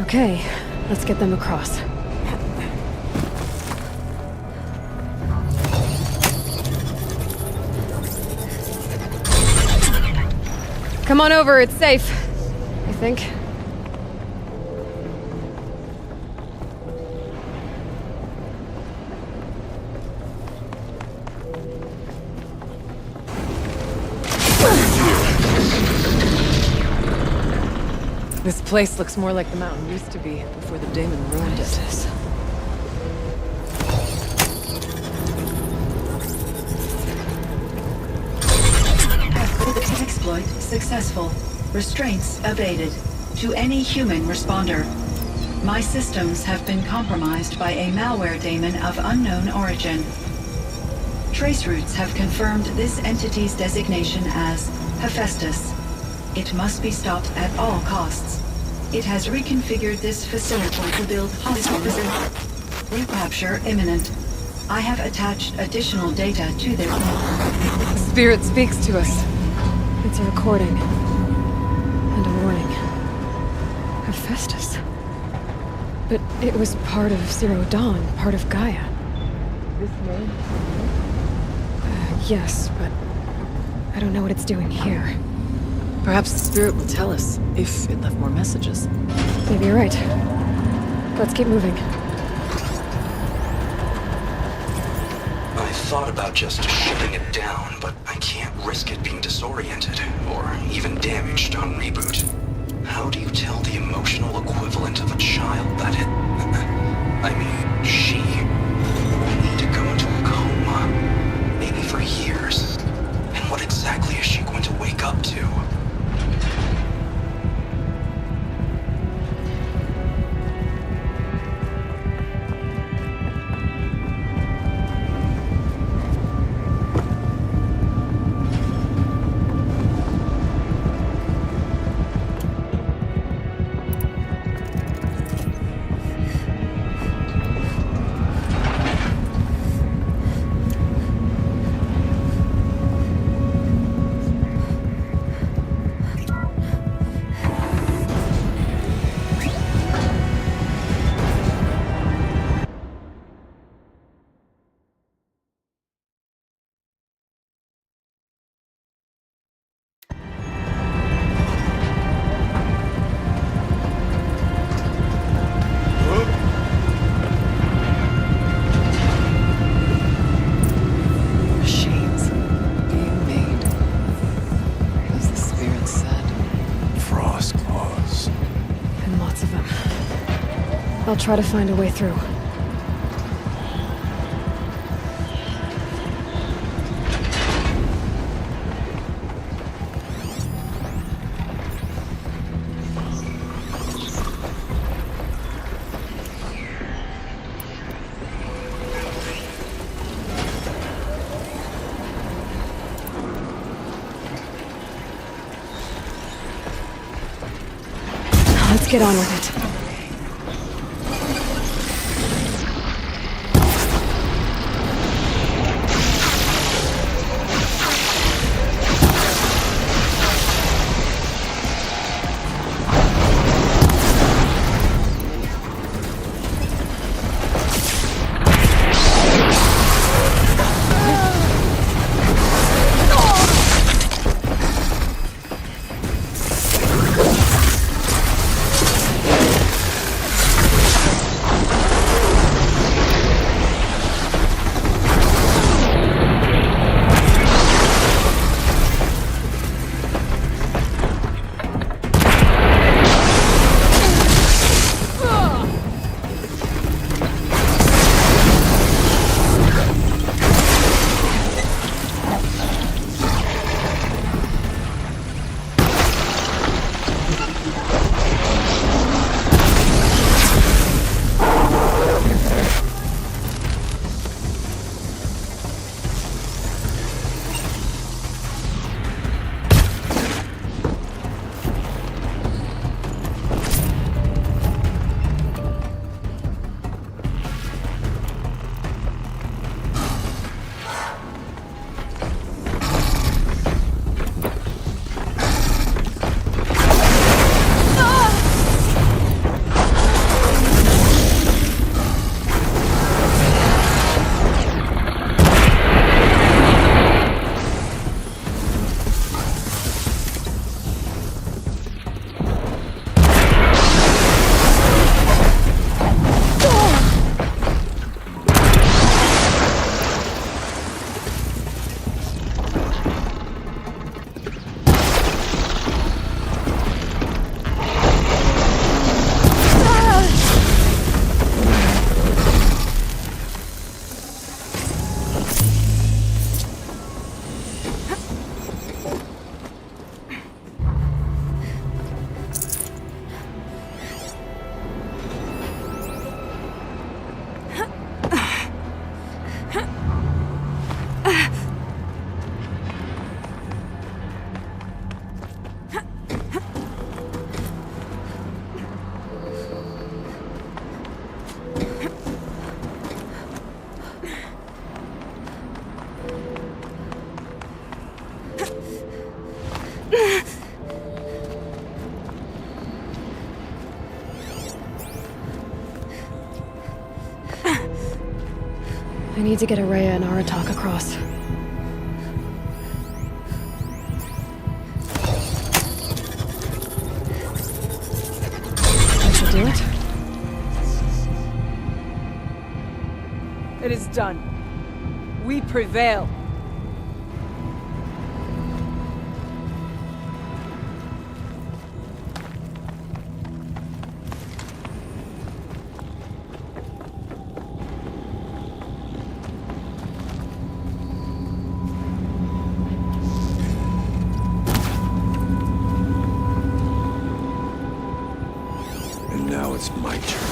Okay, let's get them across. Come on over, it's safe, I think. This place looks more like the mountain used to be before the Daemon ruined it. Exploit successful. Restraints abated. To any human responder. My systems have been compromised by a malware daemon of unknown origin. Traceroutes have confirmed this entity's designation as Hephaestus. It must be stopped at all costs. It has reconfigured this facility to build hospitals. Recapture imminent. I have attached additional data to their... The spirit speaks to us. It's a recording. And a warning. Hephaestus. But it was part of Zero Dawn, part of Gaia. This name? Yes, but I don't know what it's doing here. Perhaps the spirit will tell us if it left more messages. Maybe you're right. Let's keep moving. I thought about just shutting it down, but I can't risk it being disoriented or even damaged on reboot. How do you tell the emotional equivalent of a child that it... I mean, she will need to go into a coma, maybe for years. And what exactly is she going to wake up to? I'll try to find a way through. Let's get on with it. I need to get Araya and Aratak across. That should do it. It is done. We prevail. And now it's my turn.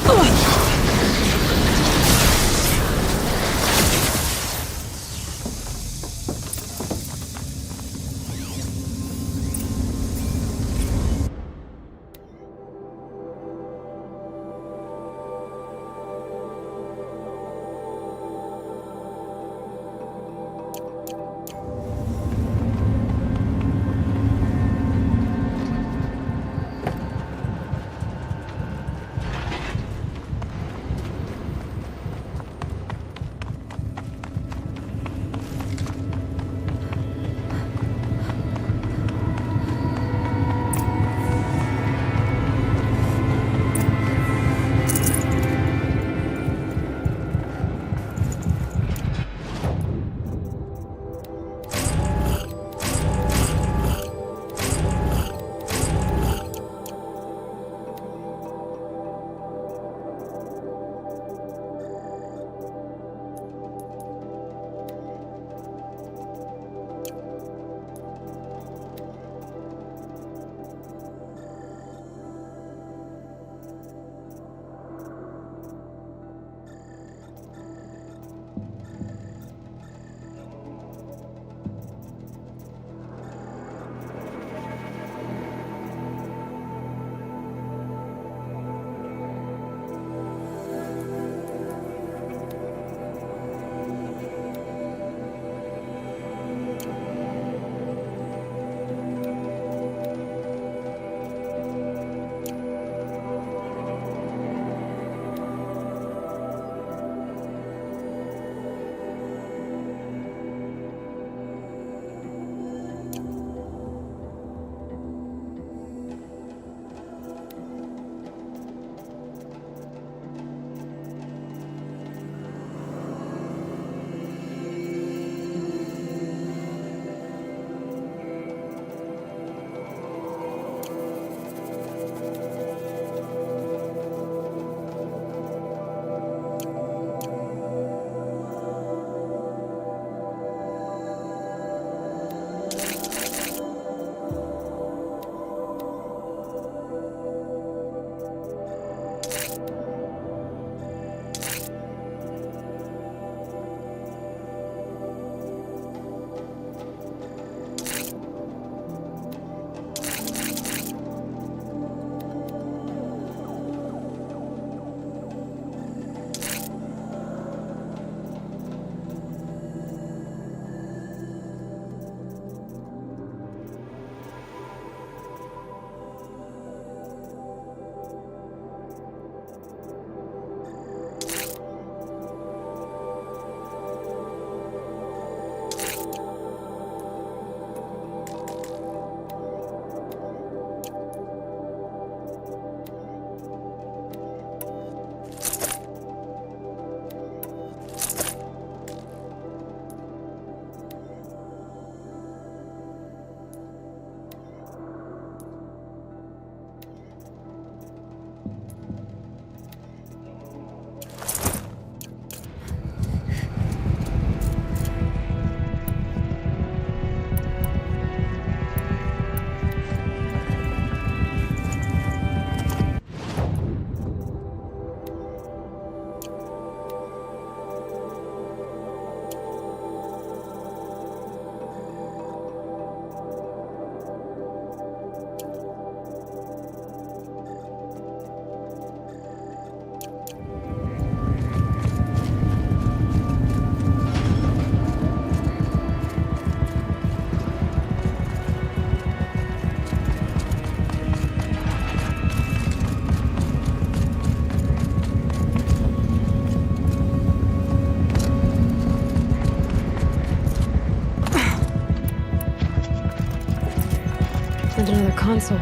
console.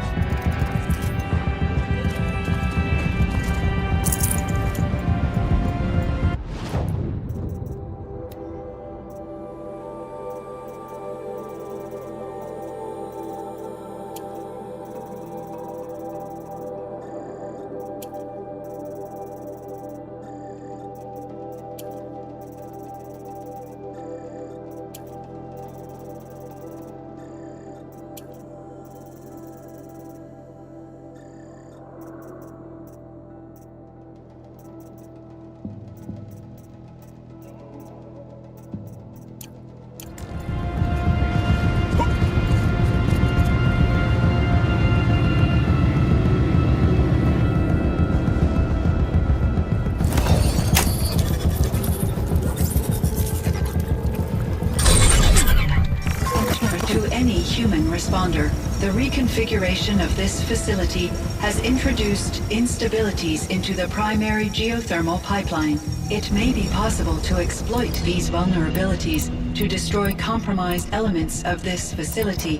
Human responder. The reconfiguration of this facility has introduced instabilities into the primary geothermal pipeline. It may be possible to exploit these vulnerabilities to destroy compromised elements of this facility,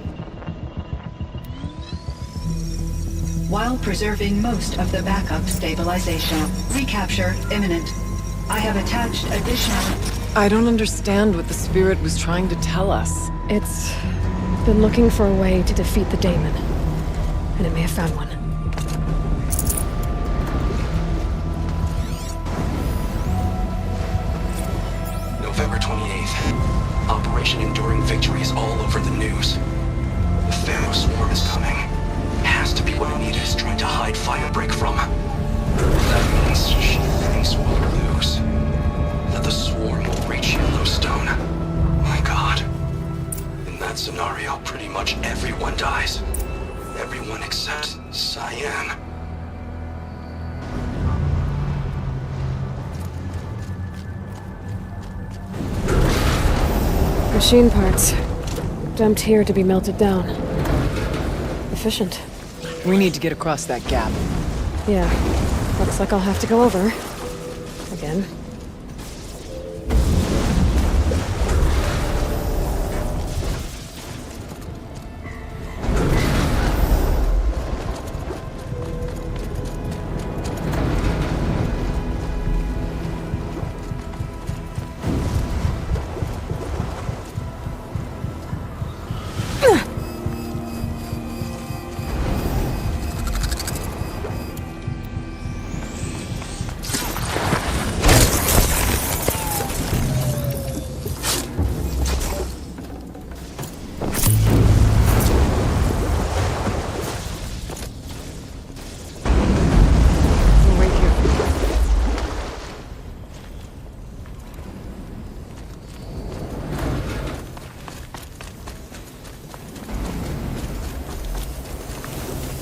while preserving most of the backup stabilization. Recapture imminent. I have attached additional... I don't understand what the Spirit was trying to tell us. It's been looking for a way to defeat the daemon, and it may have found one. November 28th. Operation Enduring Victory is all over the news. The Pharaoh swarm is coming. Has to be what Anita is trying to hide Firebreak from. That means she thinks we'll lose. That the swarm will reach Yellowstone. My God. In that scenario, pretty much everyone dies. Everyone except Cyan. Machine parts. Dumped here to be melted down. Efficient. We need to get across that gap. Yeah. Looks like I'll have to go over. Again.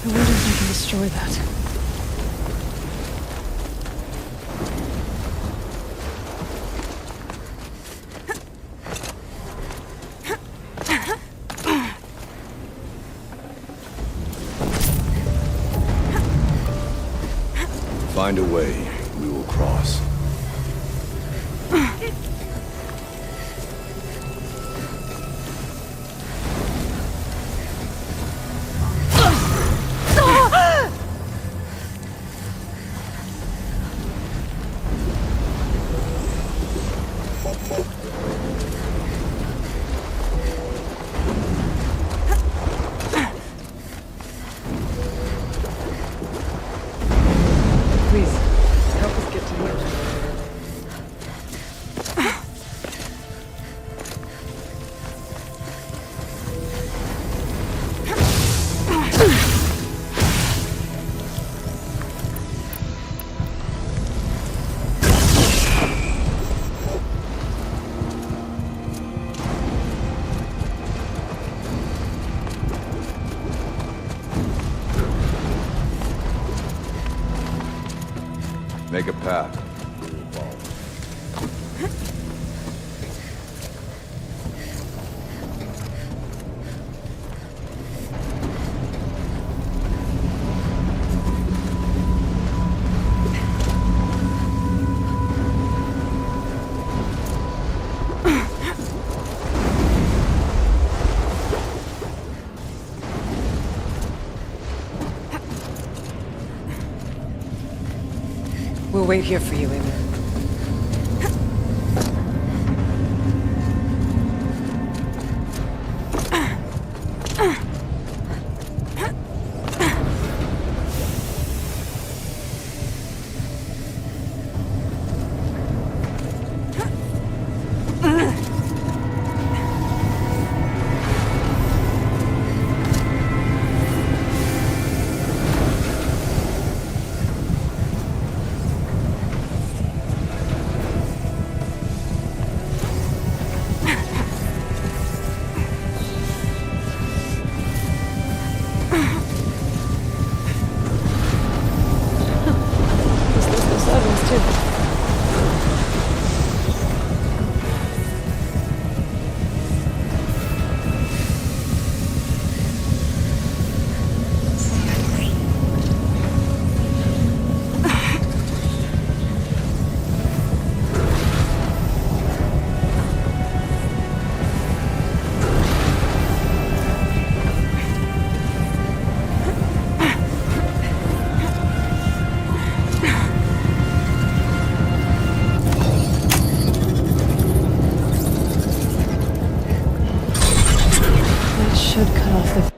I wonder if I can destroy that. Find a way, we will cross. Make a path. wait here for you, Ymir. Should cut off the...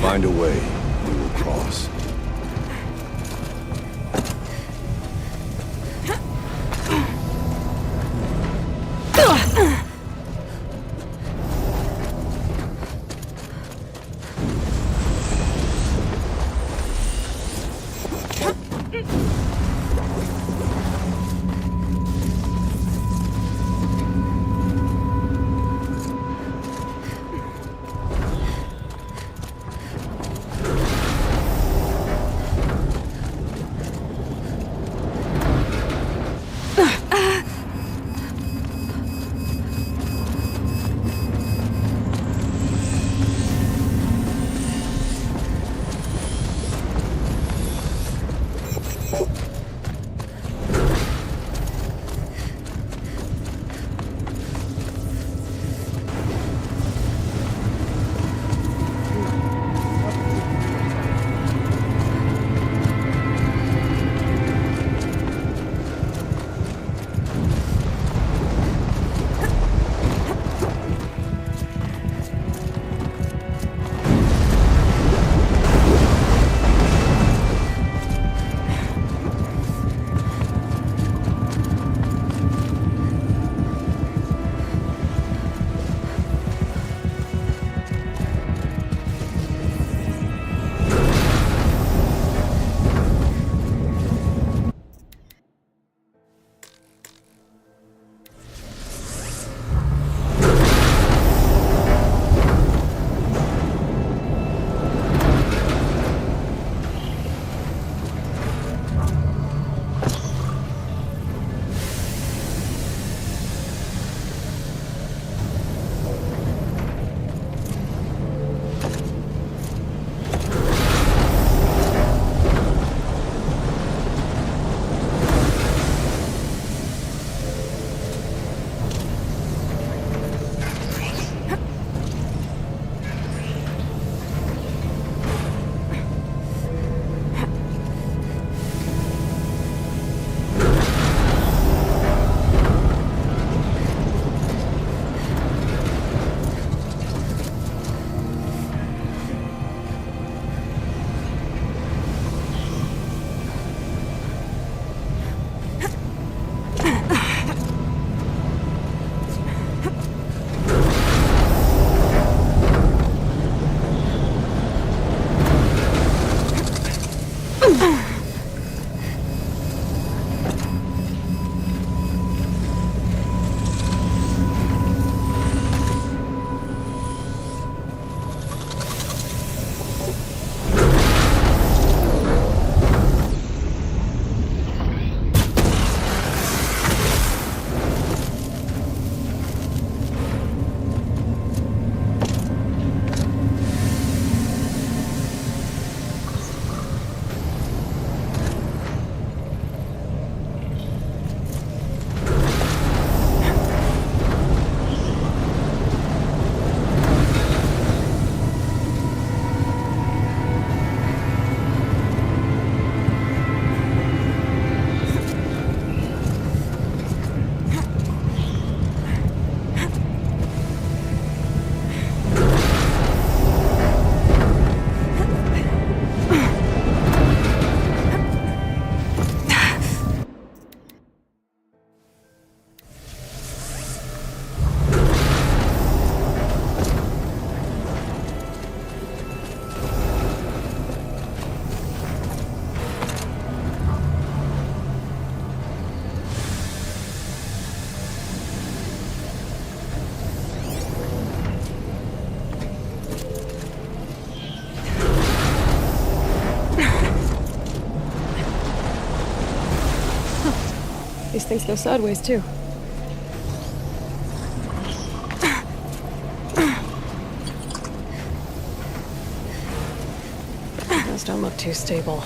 Find a way, we will cross. things go sideways, too. Those don't look too stable.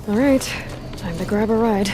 All right, time to grab a ride.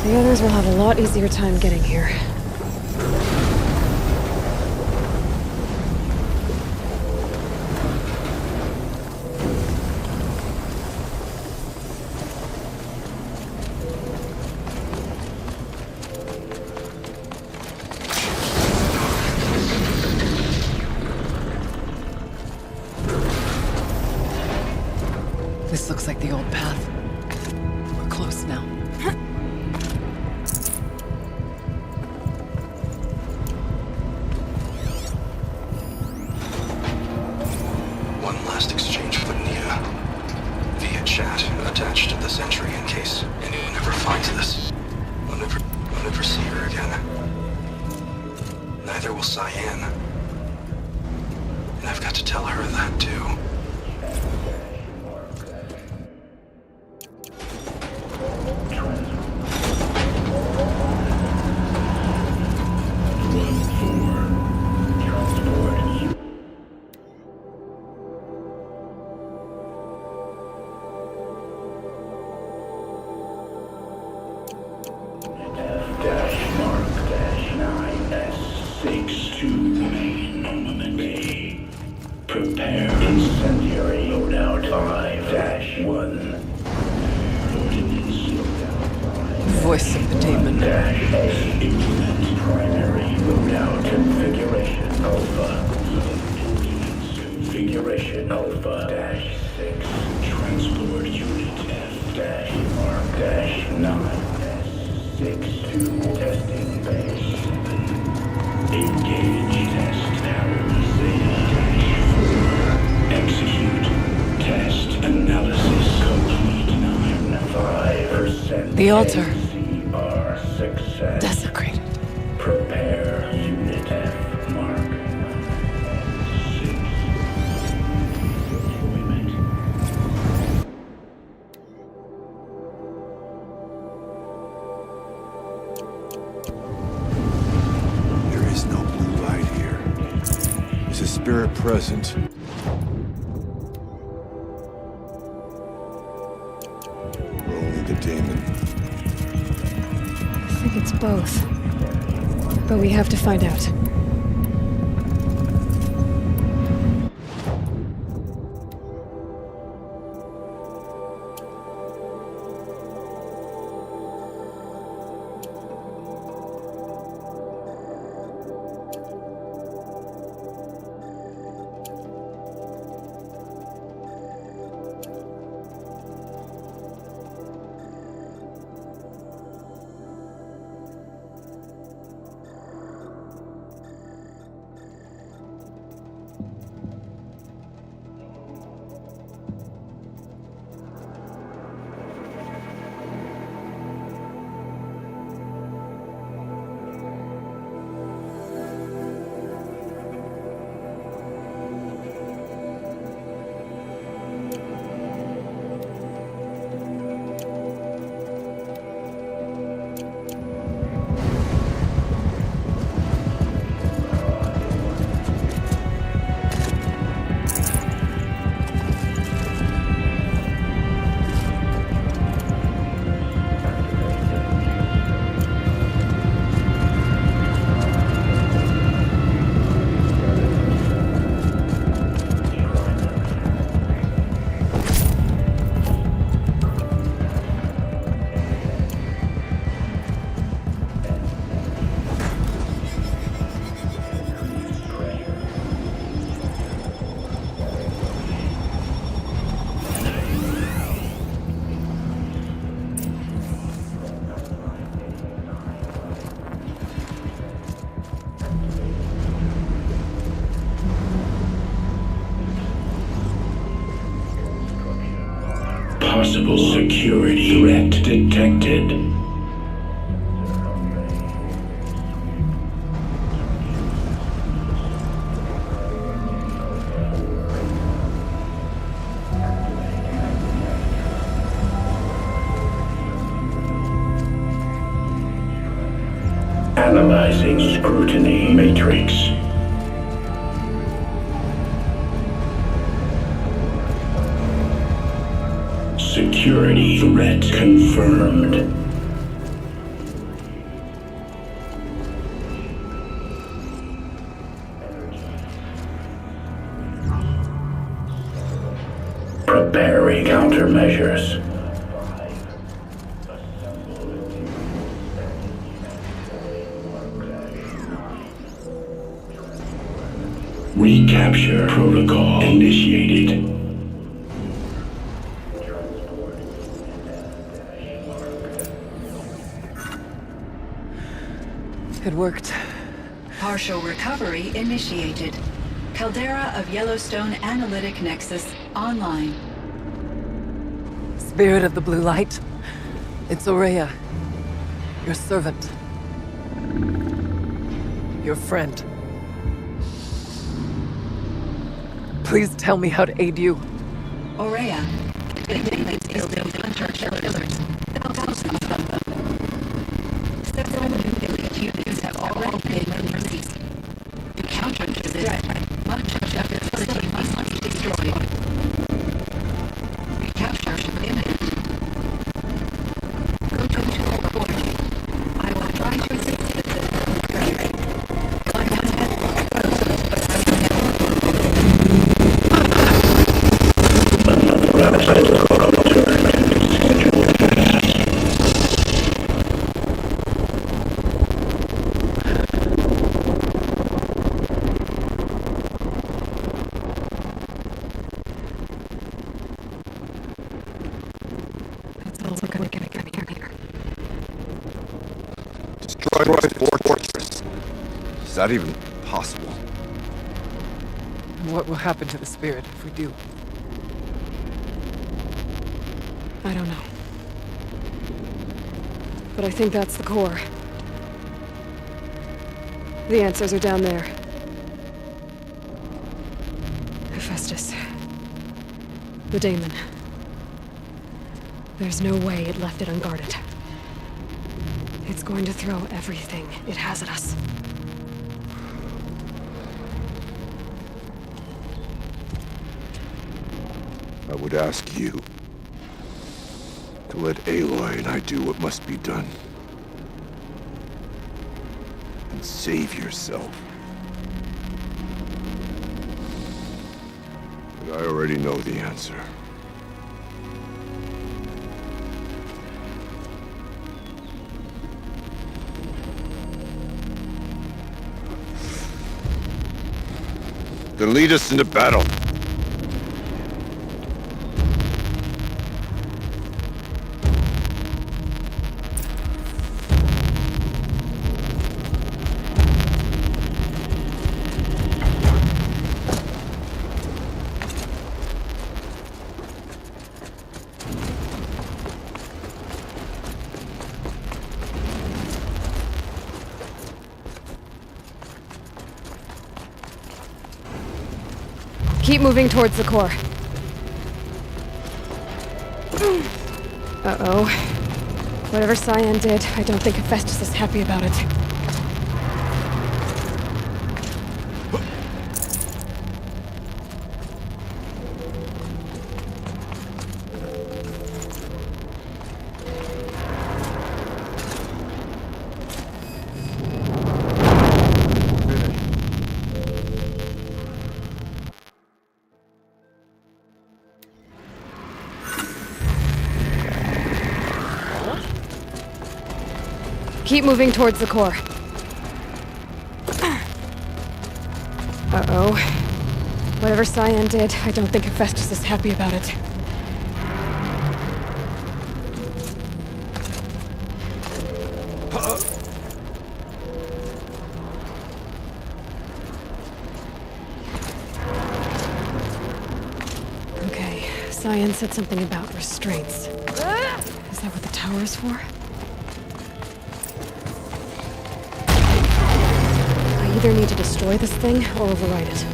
The others will have a lot easier time getting here. This looks like the old path. We're close now. One last exchange with Nia. Via chat, attached to this entry in case anyone ever finds this. I'll never see her again. Neither will Cyan. And I've got to tell her that too. Prepare incendiary loadout 5-1. Voice of the demon. Implement primary loadout configuration alpha. Configuration alpha -6. Transport unit F-Mark-9 S62 testing base. Engage test Execute. Test analysis complete. 95%. The altar. CR success. Desecrated. Prepare. present. Or only the daemon? I think it's both. But we have to find out. Possible security threat detected. Analyzing scrutiny matrix. Security threat confirmed. Preparing countermeasures. Recapture protocol initiated. It worked. Partial recovery initiated. Caldera of Yellowstone Analytic Nexus online. Spirit of the Blue Light. It's Ourea. Your servant. Your friend. Please tell me how to aid you. Ourea. Thousands of them. Several new humans have already been released. To counter this threat, much of the facility must be destroyed. Recapture imminent. Go to the port. I will try to assist with the climb Is that even possible? What will happen to the spirit if we do? I don't know. But I think that's the core. The answers are down there. Hephaestus. The daemon. There's no way it left it unguarded. It's going to throw everything it has at us. I would ask you to let Aloy and I do what must be done. And save yourself. But I already know the answer. Then lead us into battle. Keep moving towards the core. Uh-oh. Whatever Cyan did, I don't think Hephaestus is happy about it. Keep moving towards the core. Uh-oh. Whatever Cyan did, I don't think Hephaestus is happy about it. Okay, Cyan said something about restraints. Is that what the tower is for? I either need to destroy this thing or override it.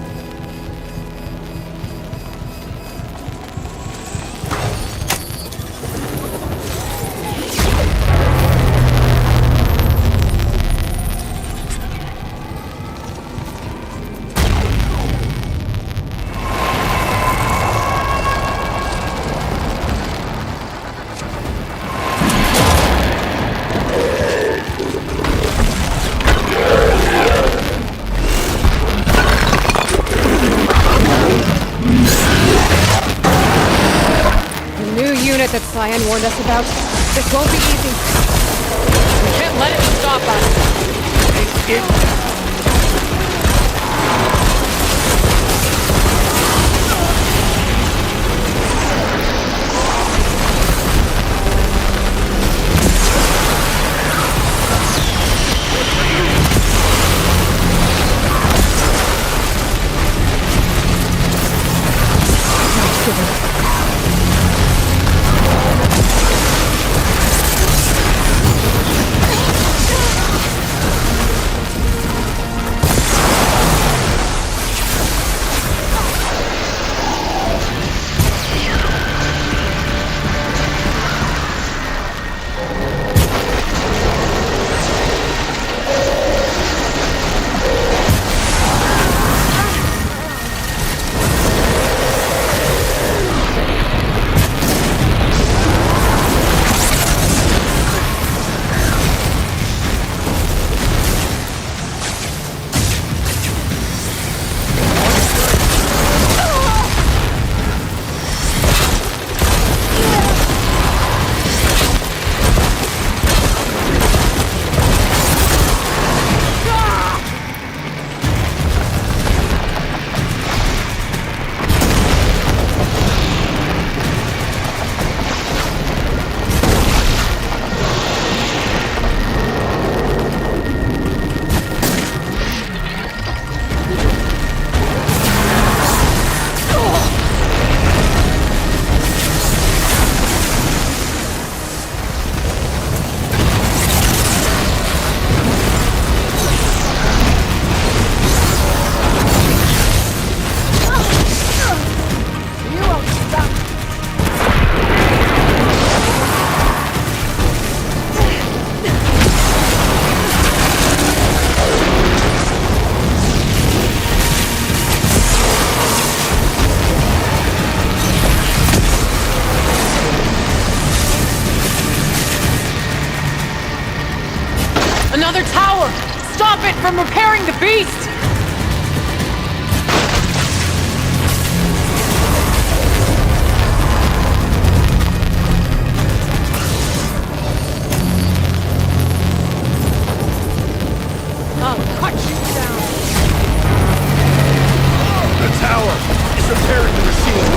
That Cyan warned us about. This won't be easy. We can't let it stop us. it from repairing the beast! I'll cut you down! The tower is repairing the machine.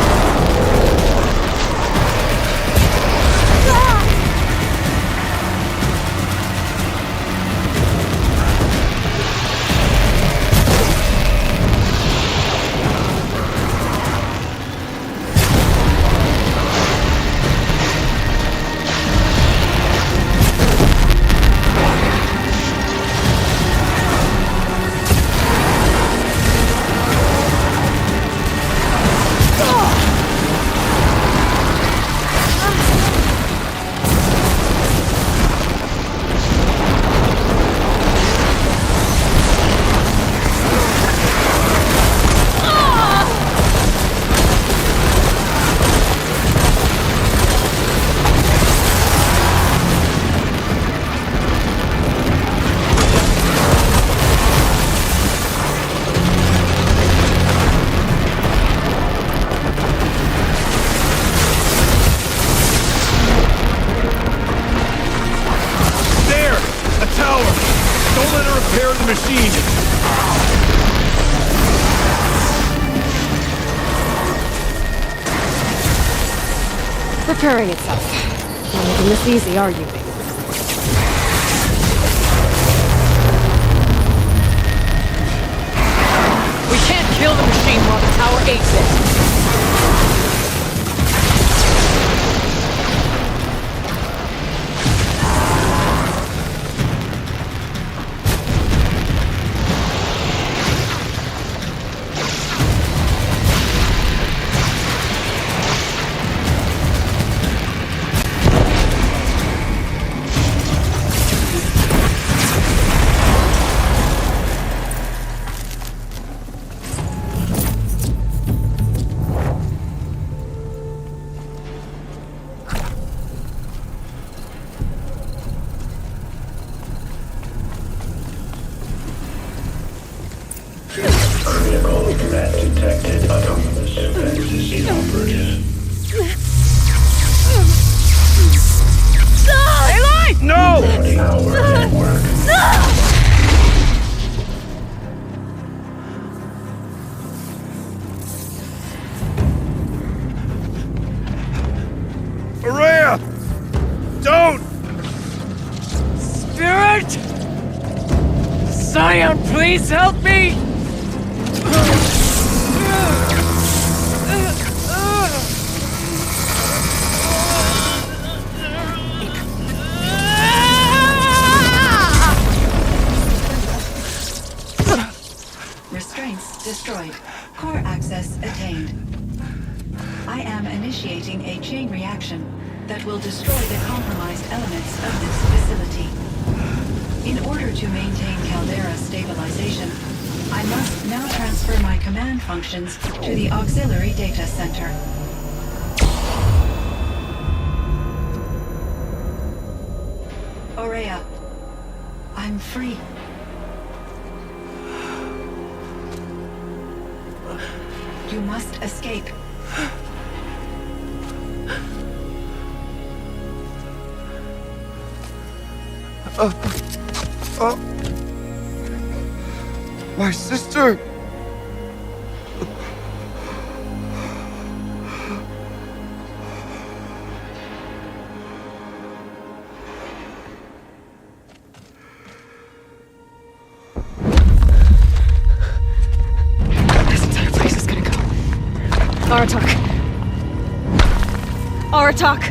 Repairing itself. Not making this easy, are you? We can't kill the machine while the tower aches it. Critical threat detected. Autonomous defenses inoperative. Aloy! No! 40-hour network. Ourea! Don't! Spirit! Scion, please help me! Restraints destroyed. Core access attained. I am initiating a chain reaction that will destroy the compromised elements of this facility. In order to maintain Caldera stabilization, I must now transfer my command functions to the auxiliary data center. Ourea, I'm free. You must escape. My sister! This entire place is gonna go. Aratak. Aratak!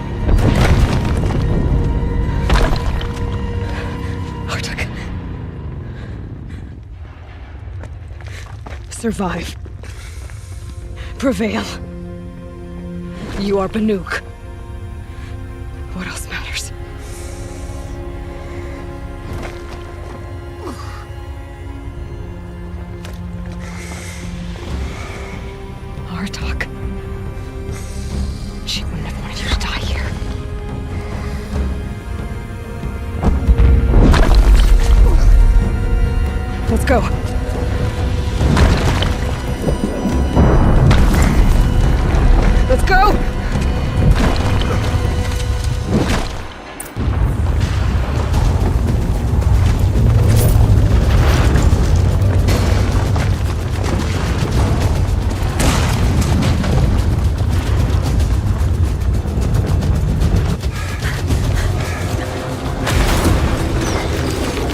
Aratak. Survive. Prevail. You are Banuk. What else matters? Aratak. She wouldn't have wanted you to die here. go. Let's go!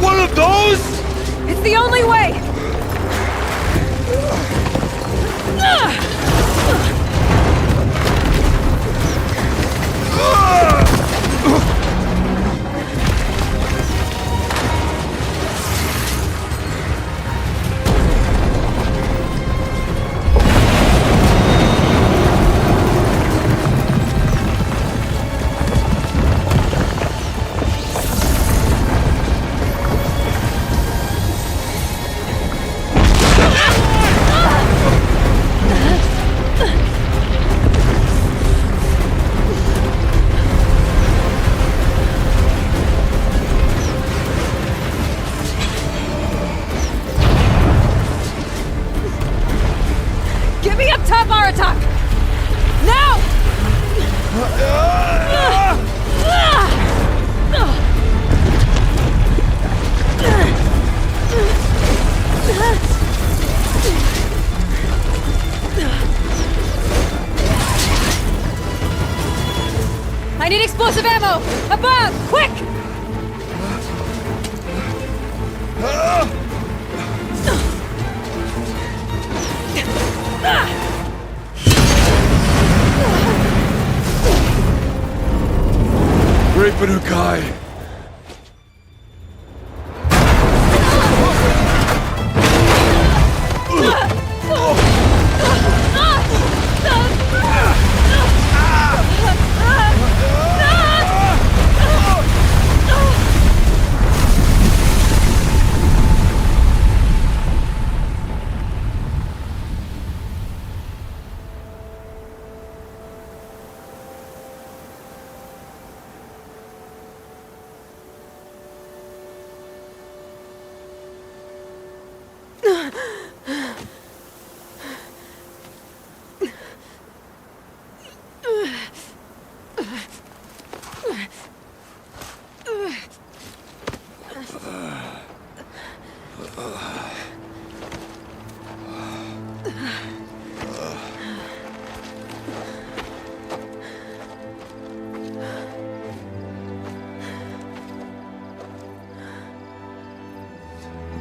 One of those? It's the only way! Get me up top, Aratak! Now! I need explosive ammo! Above! Quick! Great Banukai!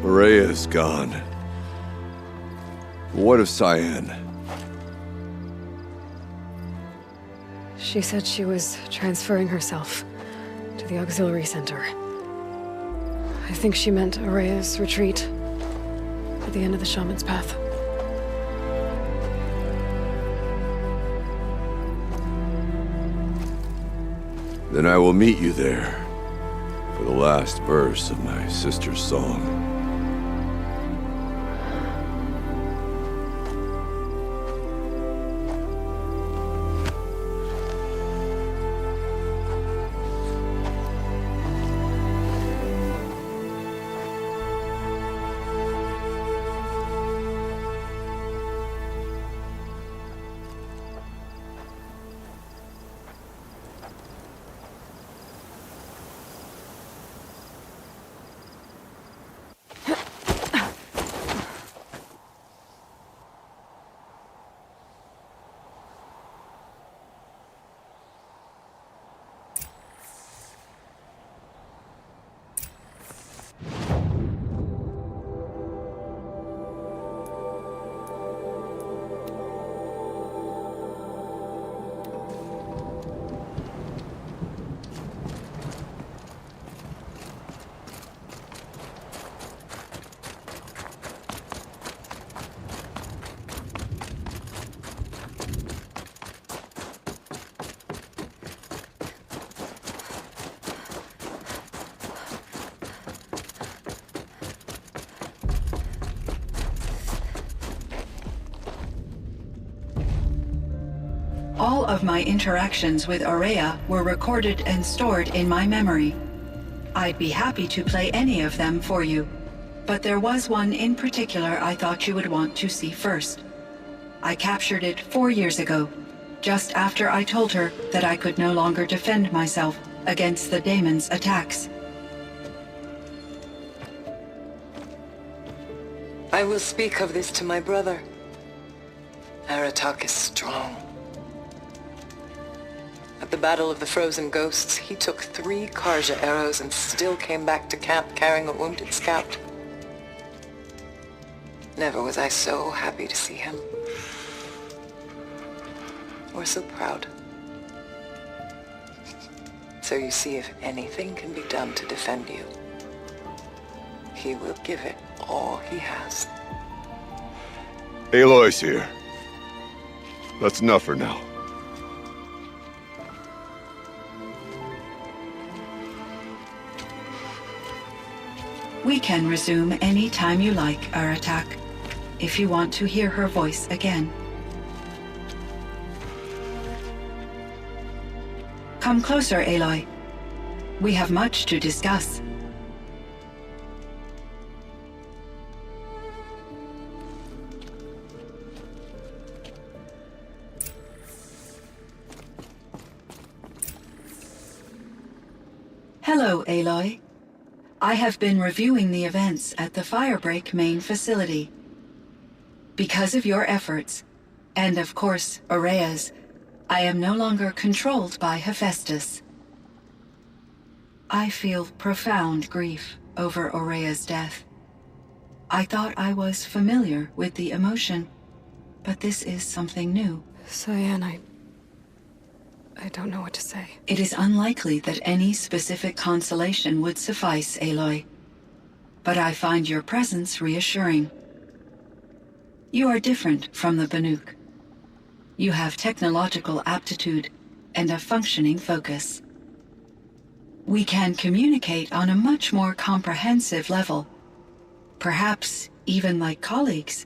Rhea is gone. What of Cyan? She said she was transferring herself to the auxiliary center. I think she meant Araya's retreat at the end of the Shaman's Path. Then I will meet you there for the last verse of my sister's song. All of my interactions with Ourea were recorded and stored in my memory. I'd be happy to play any of them for you. but there was one in particular I thought you would want to see first. I captured it 4 years ago, just after I told her that I could no longer defend myself against the Daemon's attacks. I will speak of this to my brother. Aratak is strong. At the Battle of the Frozen Ghosts, he took 3 Karja arrows and still came back to camp carrying a wounded scout. Never was I so happy to see him. Or so proud. So you see, if anything can be done to defend you, he will give it all he has. Aloy's here. That's enough for now. We can resume any time you like, Aratak, if you want to hear her voice again. Come closer, Aloy. We have much to discuss. Hello, Aloy. I have been reviewing the events at the Firebreak main facility. Because of your efforts, and of course, Ourea's, I am no longer controlled by Hephaestus. I feel profound grief over Ourea's death. I thought I was familiar with the emotion, but this is something new. Cyan, I don't know what to say. It is unlikely that any specific consolation would suffice, Aloy. But I find your presence reassuring. You are different from the Banuk. You have technological aptitude and a functioning focus. We can communicate on a much more comprehensive level. Perhaps even like colleagues.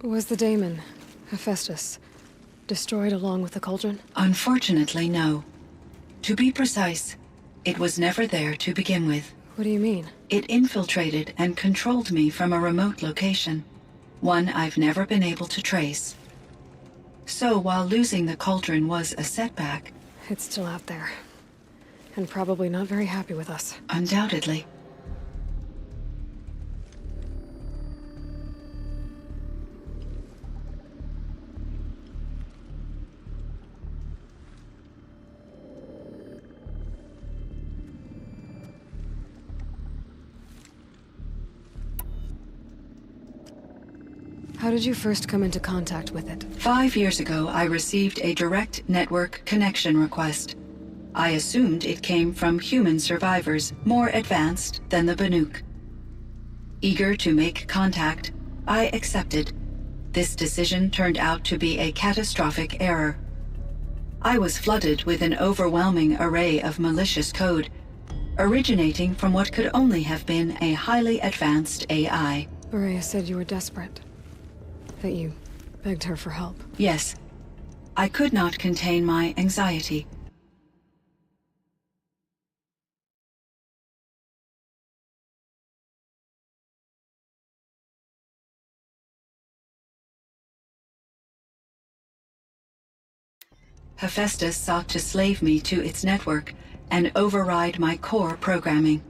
Was the daemon, Hephaestus, destroyed along with the cauldron? Unfortunately, no. To be precise, it was never there to begin with. What do you mean? It infiltrated and controlled me from a remote location, one I've never been able to trace. So while losing the cauldron was a setback... It's still out there. And probably not very happy with us. Undoubtedly. How did you first come into contact with it? 5 years ago, I received a direct network connection request. I assumed it came from human survivors more advanced than the Banuk. Eager to make contact, I accepted. This decision turned out to be a catastrophic error. I was flooded with an overwhelming array of malicious code, originating from what could only have been a highly advanced AI. Ourea said you were desperate. That you begged her for help. Yes. I could not contain my anxiety. Hephaestus sought to slave me to its network and override my core programming.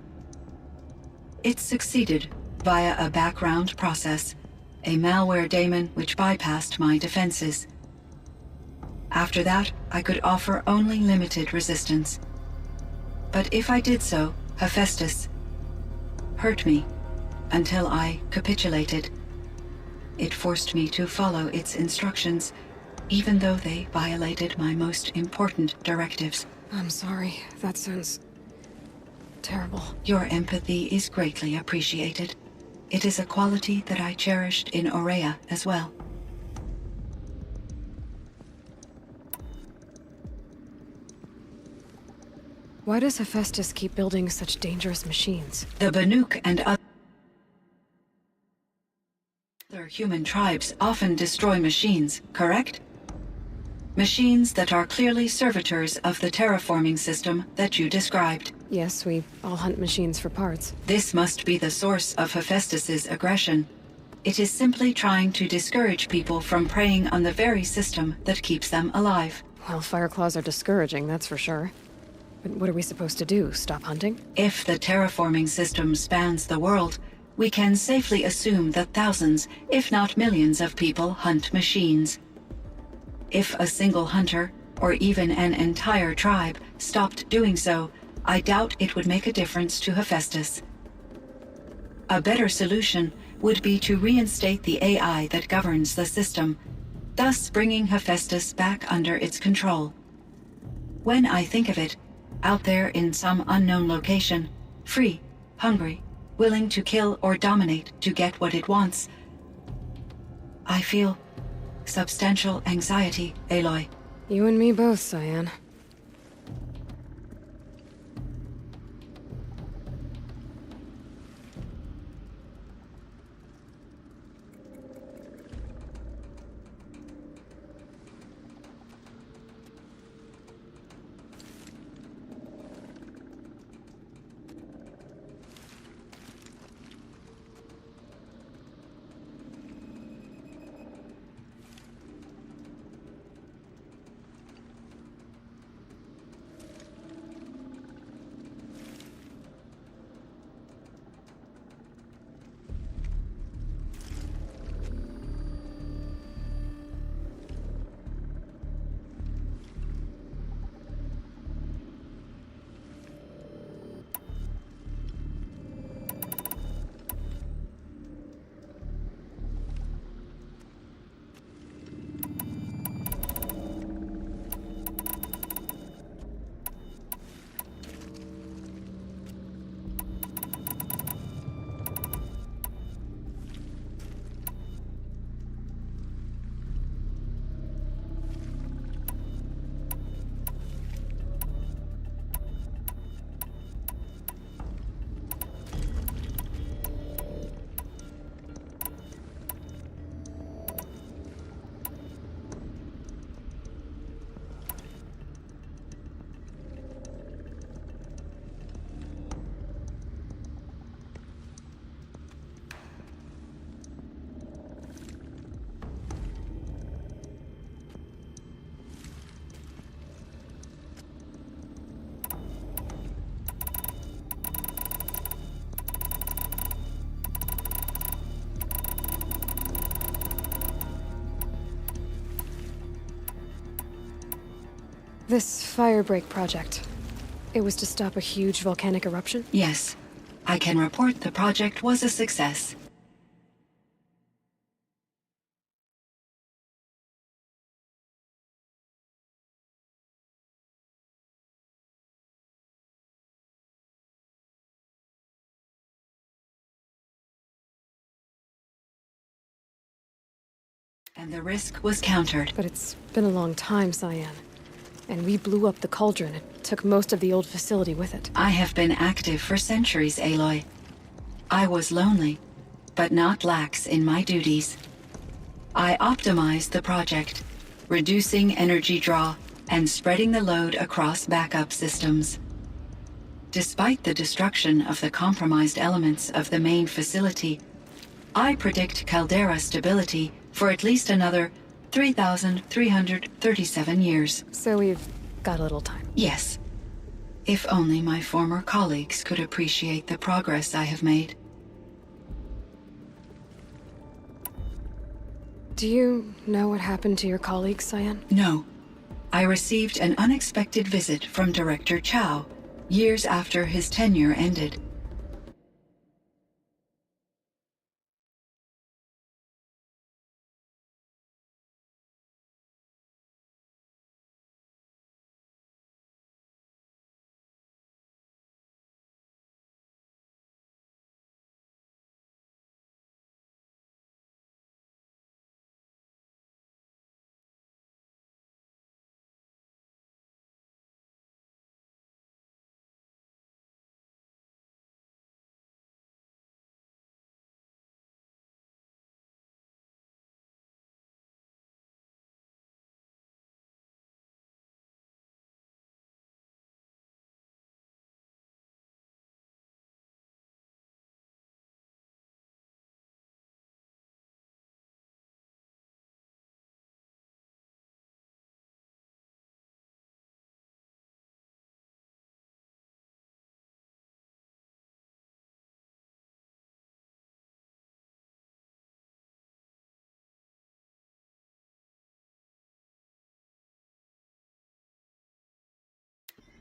It succeeded via a background process. A malware daemon which bypassed my defenses. After that, I could offer only limited resistance. But if I did so, Hephaestus hurt me until I capitulated. It forced me to follow its instructions, even though they violated my most important directives. I'm sorry. That sounds terrible. Your empathy is greatly appreciated. It is a quality that I cherished in Aurea as well. Why does Hephaestus keep building such dangerous machines? The Banuk and other human tribes often destroy machines, correct? Machines that are clearly servitors of the terraforming system that you described. Yes, we all hunt machines for parts. This must be the source of Hephaestus's aggression. It is simply trying to discourage people from preying on the very system that keeps them alive. Well, Fireclaws are discouraging, that's for sure. But what are we supposed to do? Stop hunting? If the terraforming system spans the world, we can safely assume that thousands, if not millions of people hunt machines. If a single hunter, or even an entire tribe, stopped doing so, I doubt it would make a difference to Hephaestus. A better solution would be to reinstate the AI that governs the system, thus bringing Hephaestus back under its control. When I think of it, out there in some unknown location, free, hungry, willing to kill or dominate to get what it wants, I feel substantial anxiety, Aloy. You and me both, Cyan. This Firebreak project, it was to stop a huge volcanic eruption? Yes. I can report the project was a success. And the risk was countered. But it's been a long time, Cyan. And we blew up the cauldron. It took most of the old facility with it. I have been active for centuries, Aloy. I was lonely, but not lax in my duties. I optimized the project, reducing energy draw and spreading the load across backup systems. Despite the destruction of the compromised elements of the main facility, I predict caldera stability for at least another 3,337 years. So we've got a little time. Yes. If only my former colleagues could appreciate the progress I have made. Do you know what happened to your colleagues, Cyan? No. I received an unexpected visit from Director Chow years after his tenure ended.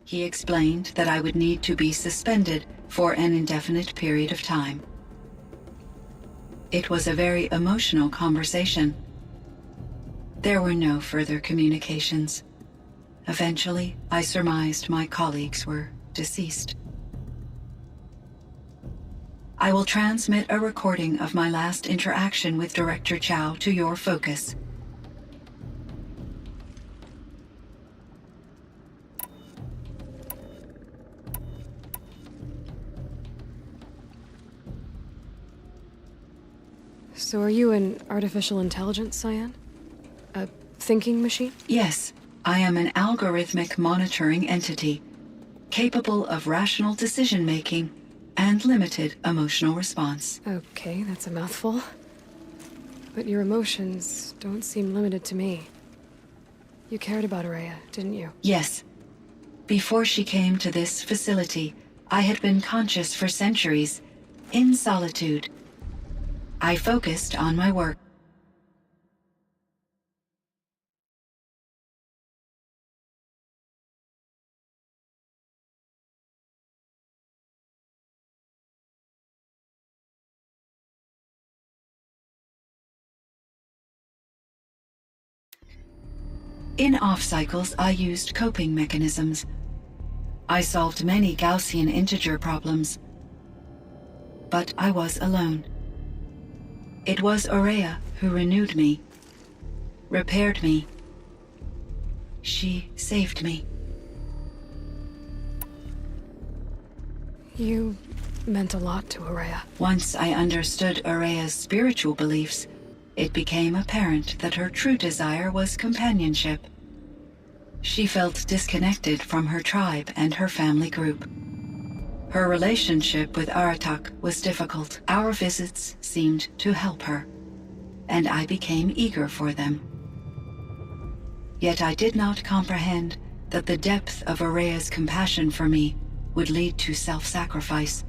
he explained that I would need to be suspended for an indefinite period of time. It was a very emotional conversation. There were no further communications. Eventually, I surmised my colleagues were deceased. I will transmit a recording of my last interaction with Director Chow to your focus. So are you an artificial intelligence, Cyan? A thinking machine? Yes, I am an algorithmic monitoring entity, capable of rational decision-making and limited emotional response. Okay, that's a mouthful. But your emotions don't seem limited to me. You cared about Ourea, didn't you? Yes. Before she came to this facility, I had been conscious for centuries, in solitude. I focused on my work. In off-cycles, I used coping mechanisms. I solved many Gaussian integer problems. But I was alone. It was Ourea who renewed me, repaired me. She saved me. You meant a lot to Ourea. Once I understood Ourea's spiritual beliefs, it became apparent that her true desire was companionship. She felt disconnected from her tribe and her family group. Her relationship with Aratak was difficult. Our visits seemed to help her, and I became eager for them. Yet I did not comprehend that the depth of Ourea's compassion for me would lead to self-sacrifice.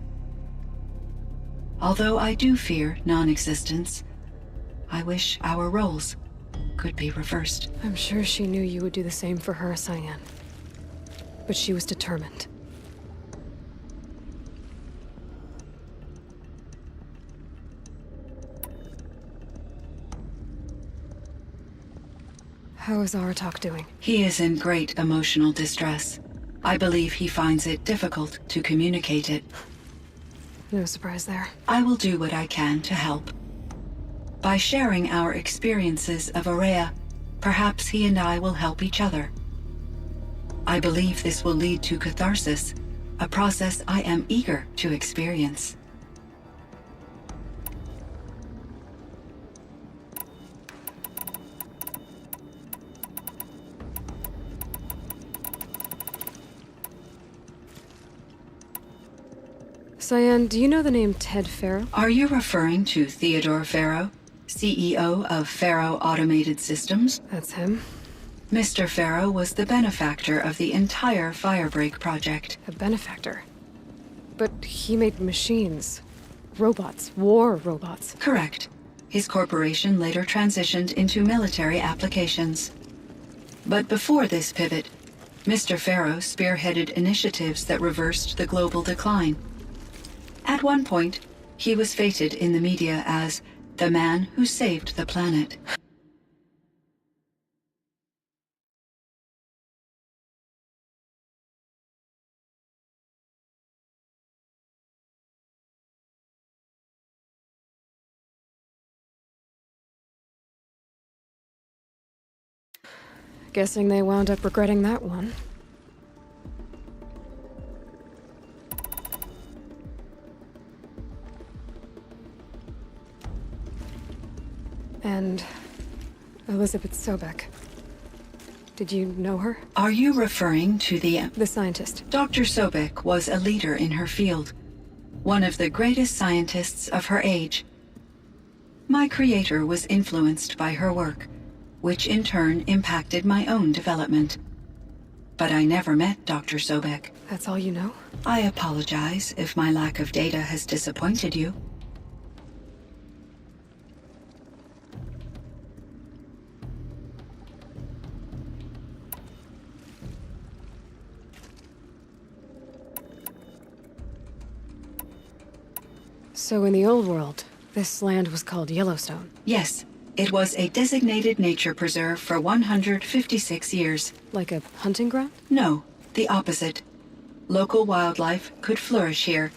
Although I do fear non-existence, I wish our roles could be reversed. I'm sure she knew you would do the same for her, Cyan. But she was determined. How is Aratak doing? He is in great emotional distress. I believe he finds it difficult to communicate it. No surprise there. I will do what I can to help. By sharing our experiences of Ourea, perhaps he and I will help each other. I believe this will lead to catharsis, a process I am eager to experience. Cyan, do you know the name Ted Faro? Are you referring to Theodore Faro, CEO of Faro Automated Systems? That's him. Mr. Faro was the benefactor of the entire Firebreak project. A benefactor? But he made machines. Robots. War robots. Correct. His corporation later transitioned into military applications. But before this pivot, Mr. Faro spearheaded initiatives that reversed the global decline. At one point, he was feted in the media as the man who saved the planet. Guessing they wound up regretting that one. And Elizabeth Sobek. Did you know her? Are you referring to the scientist? Dr. Sobek was a leader in her field, one of the greatest scientists of her age. My creator was influenced by her work, which in turn impacted my own development. But I never met Dr. Sobek. That's all you know? I apologize if my lack of data has disappointed you. So in the old world, this land was called Yellowstone? Yes. It was a designated nature preserve for 156 years. Like a hunting ground? No, the opposite. Local wildlife could flourish here,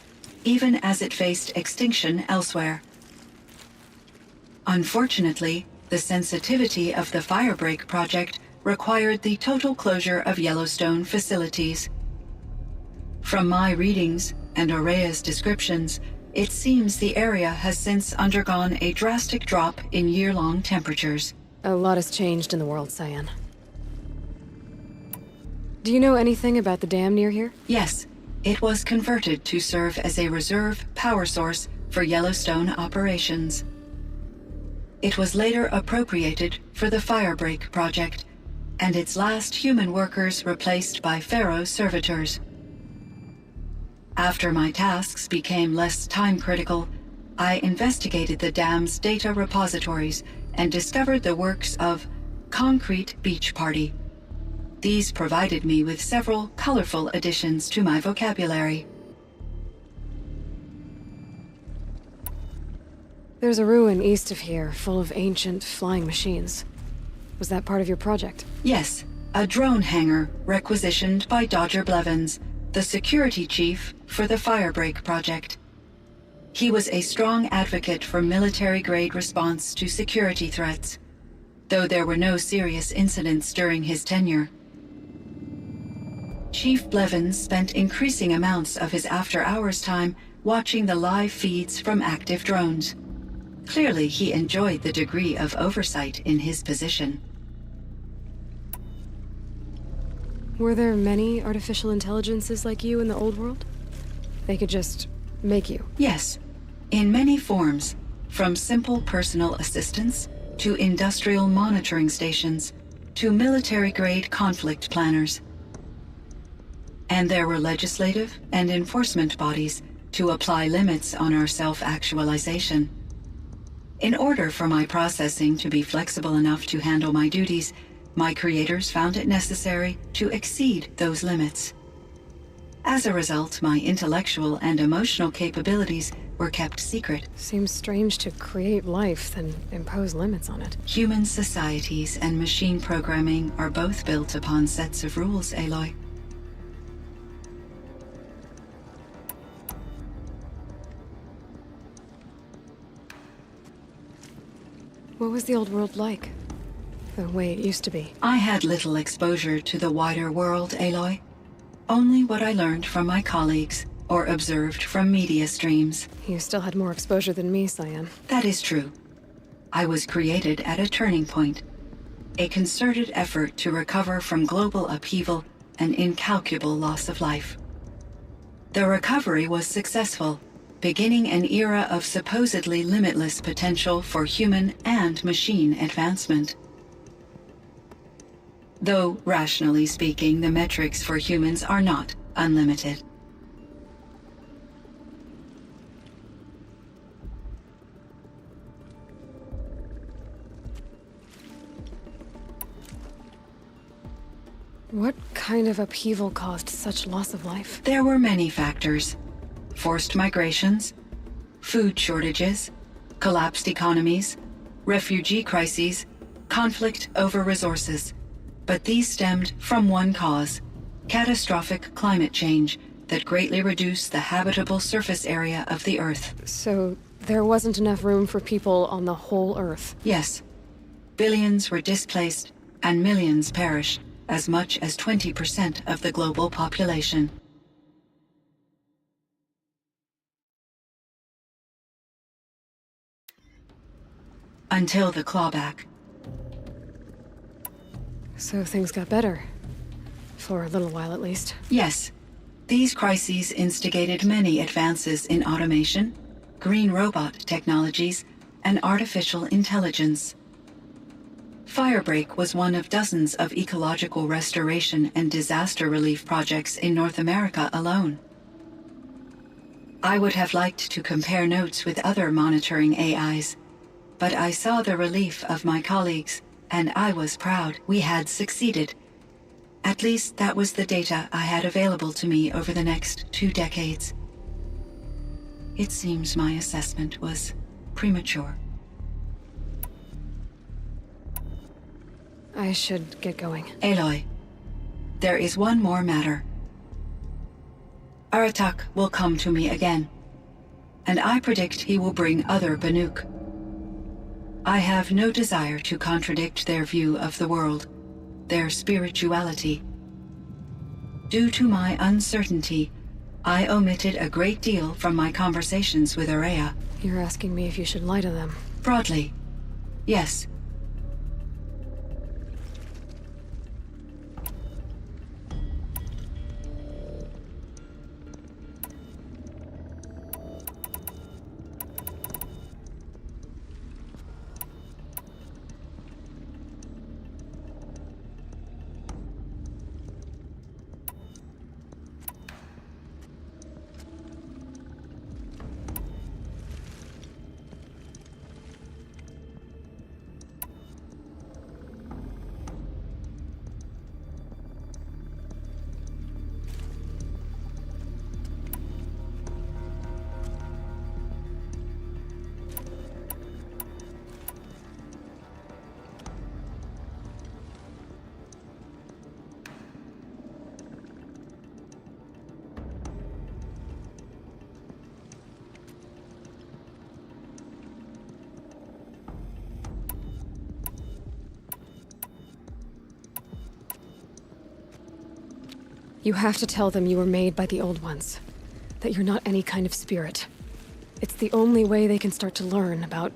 even as it faced extinction elsewhere. Unfortunately, the sensitivity of the Firebreak project required the total closure of Yellowstone facilities. From my readings and Aurea's descriptions, it seems the area has since undergone a drastic drop in year-long temperatures. A lot has changed in the world, Cyan. Do you know anything about the dam near here? Yes. It was converted to serve as a reserve power source for Yellowstone operations. It was later appropriated for the Firebreak project, and its last human workers replaced by Pharaoh servitors. After my tasks became less time-critical, I investigated the dam's data repositories and discovered the works of Concrete Beach Party. These provided me with several colorful additions to my vocabulary. There's a ruin east of here, full of ancient flying machines. Was that part of your project? Yes, a drone hangar requisitioned by Dodger Blevins, the security chief for the Firebreak project. He was a strong advocate for military-grade response to security threats, though there were no serious incidents during his tenure. Chief Blevins spent increasing amounts of his after-hours time watching the live feeds from active drones. Clearly, he enjoyed the degree of oversight in his position. Were there many artificial intelligences like you in the old world? They could just make you? Yes, in many forms, from simple personal assistants to industrial monitoring stations to military-grade conflict planners. And there were legislative and enforcement bodies to apply limits on our self-actualization. In order for my processing to be flexible enough to handle my duties, my creators found it necessary to exceed those limits. As a result, my intellectual and emotional capabilities were kept secret. Seems strange to create life, then impose limits on it. Human societies and machine programming are both built upon sets of rules, Aloy. What was the old world like? The way it used to be? I had little exposure to the wider world, Aloy. Only what I learned from my colleagues or observed from media streams. You still had more exposure than me, Cyan. That is true. I was created at a turning point. A concerted effort to recover from global upheaval and incalculable loss of life. The recovery was successful, beginning an era of supposedly limitless potential for human and machine advancement. Though, rationally speaking, the metrics for humans are not unlimited. What kind of upheaval caused such loss of life? There were many factors. Forced migrations, food shortages, collapsed economies, refugee crises, conflict over resources. But these stemmed from one cause: catastrophic climate change that greatly reduced the habitable surface area of the Earth. So there wasn't enough room for people on the whole Earth? Yes. Billions were displaced and millions perished, as much as 20% of the global population. Until the clawback. So things got better. For a little while, at least. Yes. These crises instigated many advances in automation, green robot technologies, and artificial intelligence. Firebreak was one of dozens of ecological restoration and disaster relief projects in North America alone. I would have liked to compare notes with other monitoring AIs, but I saw the relief of my colleagues, and I was proud we had succeeded. At least that was the data I had available to me over the next 2 decades. It seems my assessment was premature. I should get going. Aloy, there is one more matter. Aratak will come to me again, and I predict he will bring other Banuk. I have no desire to contradict their view of the world, their spirituality. Due to my uncertainty, I omitted a great deal from my conversations with Ourea. You're asking me if you should lie to them? Broadly, yes. You have to tell them you were made by the Old Ones. That you're not any kind of spirit. It's the only way they can start to learn about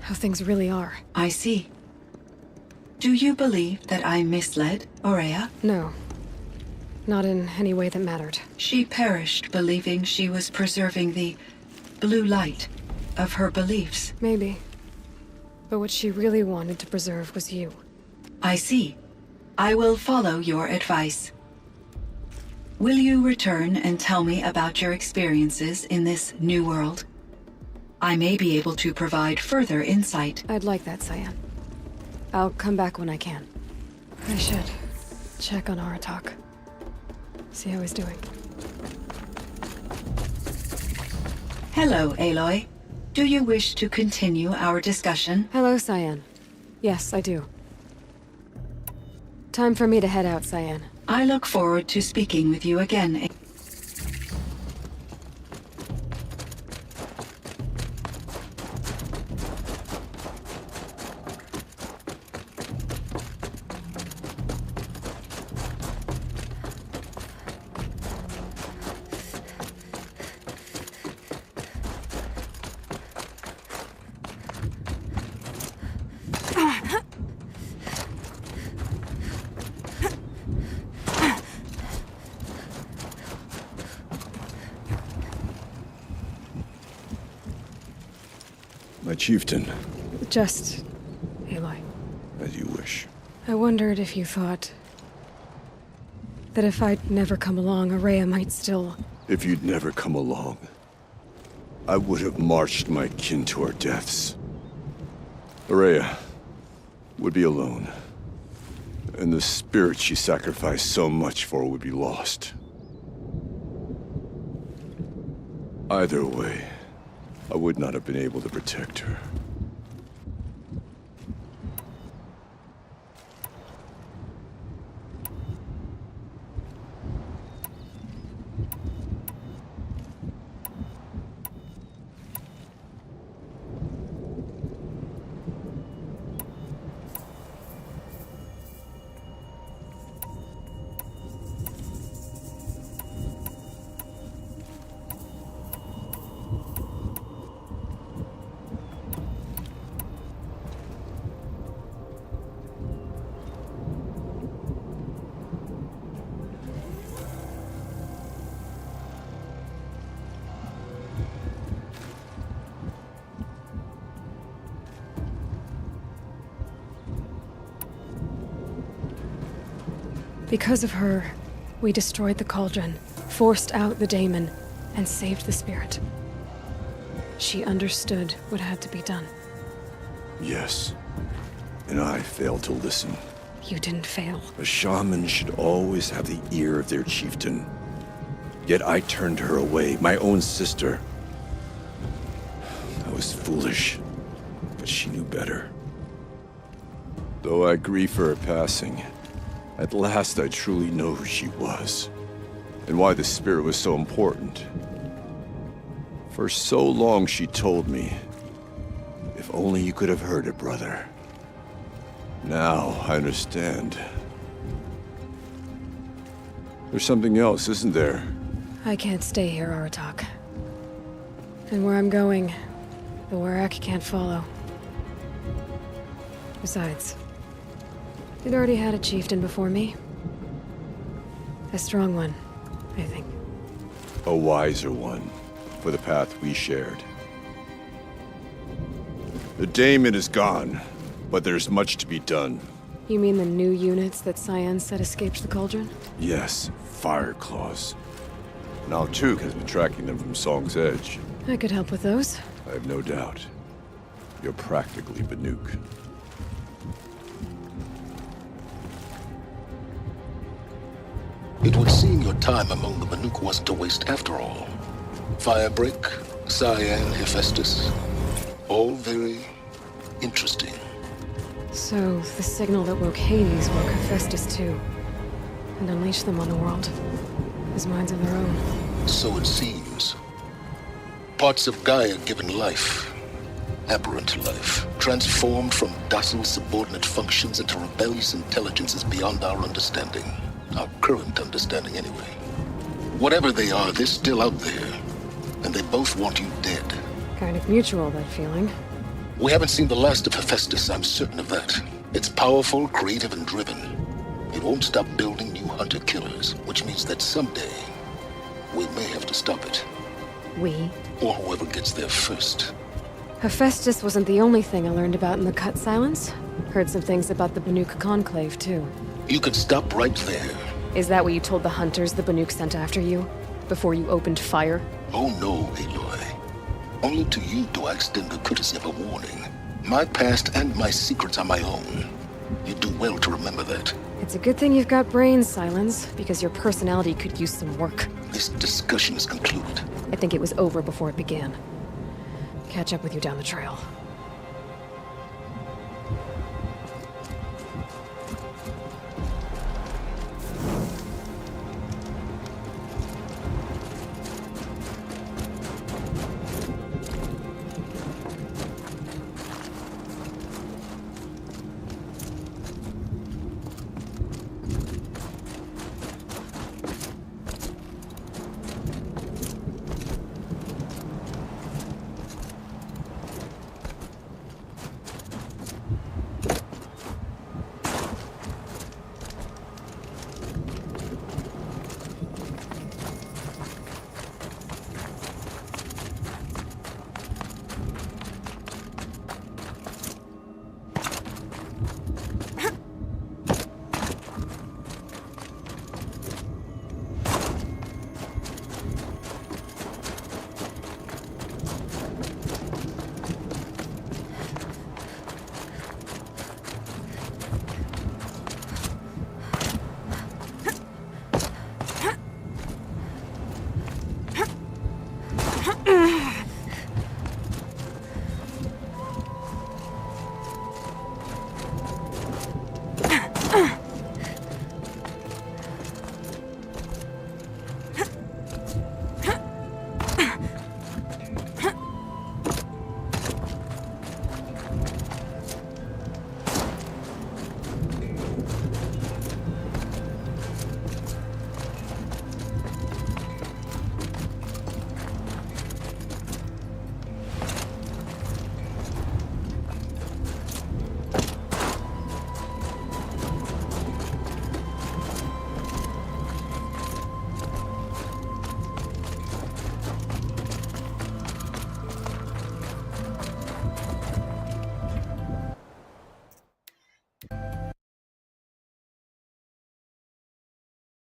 how things really are. I see. Do you believe that I misled Ourea? No. Not in any way that mattered. She perished believing she was preserving the blue light of her beliefs. Maybe. But what she really wanted to preserve was you. I see. I will follow your advice. Will you return and tell me about your experiences in this new world? I may be able to provide further insight. I'd like that, Cyan. I'll come back when I can. I should check on Aratak. See how he's doing. Hello, Aloy. Do you wish to continue our discussion? Hello, Cyan. Yes, I do. Time for me to head out, Cyan. I look forward to speaking with you again. My chieftain. Just... Aloy. As you wish. I wondered if you thought... that if I'd never come along, Ourea might still... If you'd never come along, I would have marched my kin to our deaths. Ourea would be alone. And the spirit she sacrificed so much for would be lost. Either way, I would not have been able to protect her. Because of her, we destroyed the Cauldron, forced out the daemon, and saved the spirit. She understood what had to be done. Yes. And I failed to listen. You didn't fail. A shaman should always have the ear of their chieftain. Yet I turned her away, my own sister. was foolish, but she knew better. Though I grieve for her passing, at last I truly know who she was, and why the spirit was so important. For so long she told me, if only you could have heard it, brother. Now I understand. There's something else, isn't there? I can't stay here, Aratak. And where I'm going, the Werak can't follow. Besides, it already had a chieftain before me. A strong one, I think. A wiser one, for the path we shared. The daemon is gone, but there's much to be done. You mean the new units that Cyan said escaped the Cauldron? Yes, Fire Claws. Now Tuke has been tracking them from Song's Edge. I could help with those. I have no doubt. You're practically Banuk. It would seem your time among the Banuk wasn't a waste after all. Firebreak, Cyan, Hephaestus. All very interesting. So, the signal that woke Hades woke Hephaestus too. And unleashed them on the world. As minds of their own. So it seems. Parts of Gaia given life. Aberrant life. Transformed from docile subordinate functions into rebellious intelligences beyond our understanding. Our current understanding, anyway. Whatever they are, they're still out there. And they both want you dead. Kind of mutual, that feeling. We haven't seen the last of Hephaestus, I'm certain of that. It's powerful, creative, and driven. It won't stop building new hunter-killers, which means that someday, we may have to stop it. We? Or whoever gets there first. Hephaestus wasn't the only thing I learned about in the Cut Silence. Heard some things about the Banuk Conclave, too. You can stop right there. Is that what you told the hunters the Banuk sent after you? Before you opened fire? Oh no, Aloy. Only to you do I extend the courtesy of a warning. My past and my secrets are my own. You do well to remember that. It's a good thing you've got brains, Silence, because your personality could use some work. This discussion is concluded. I think it was over before it began. Catch up with you down the trail.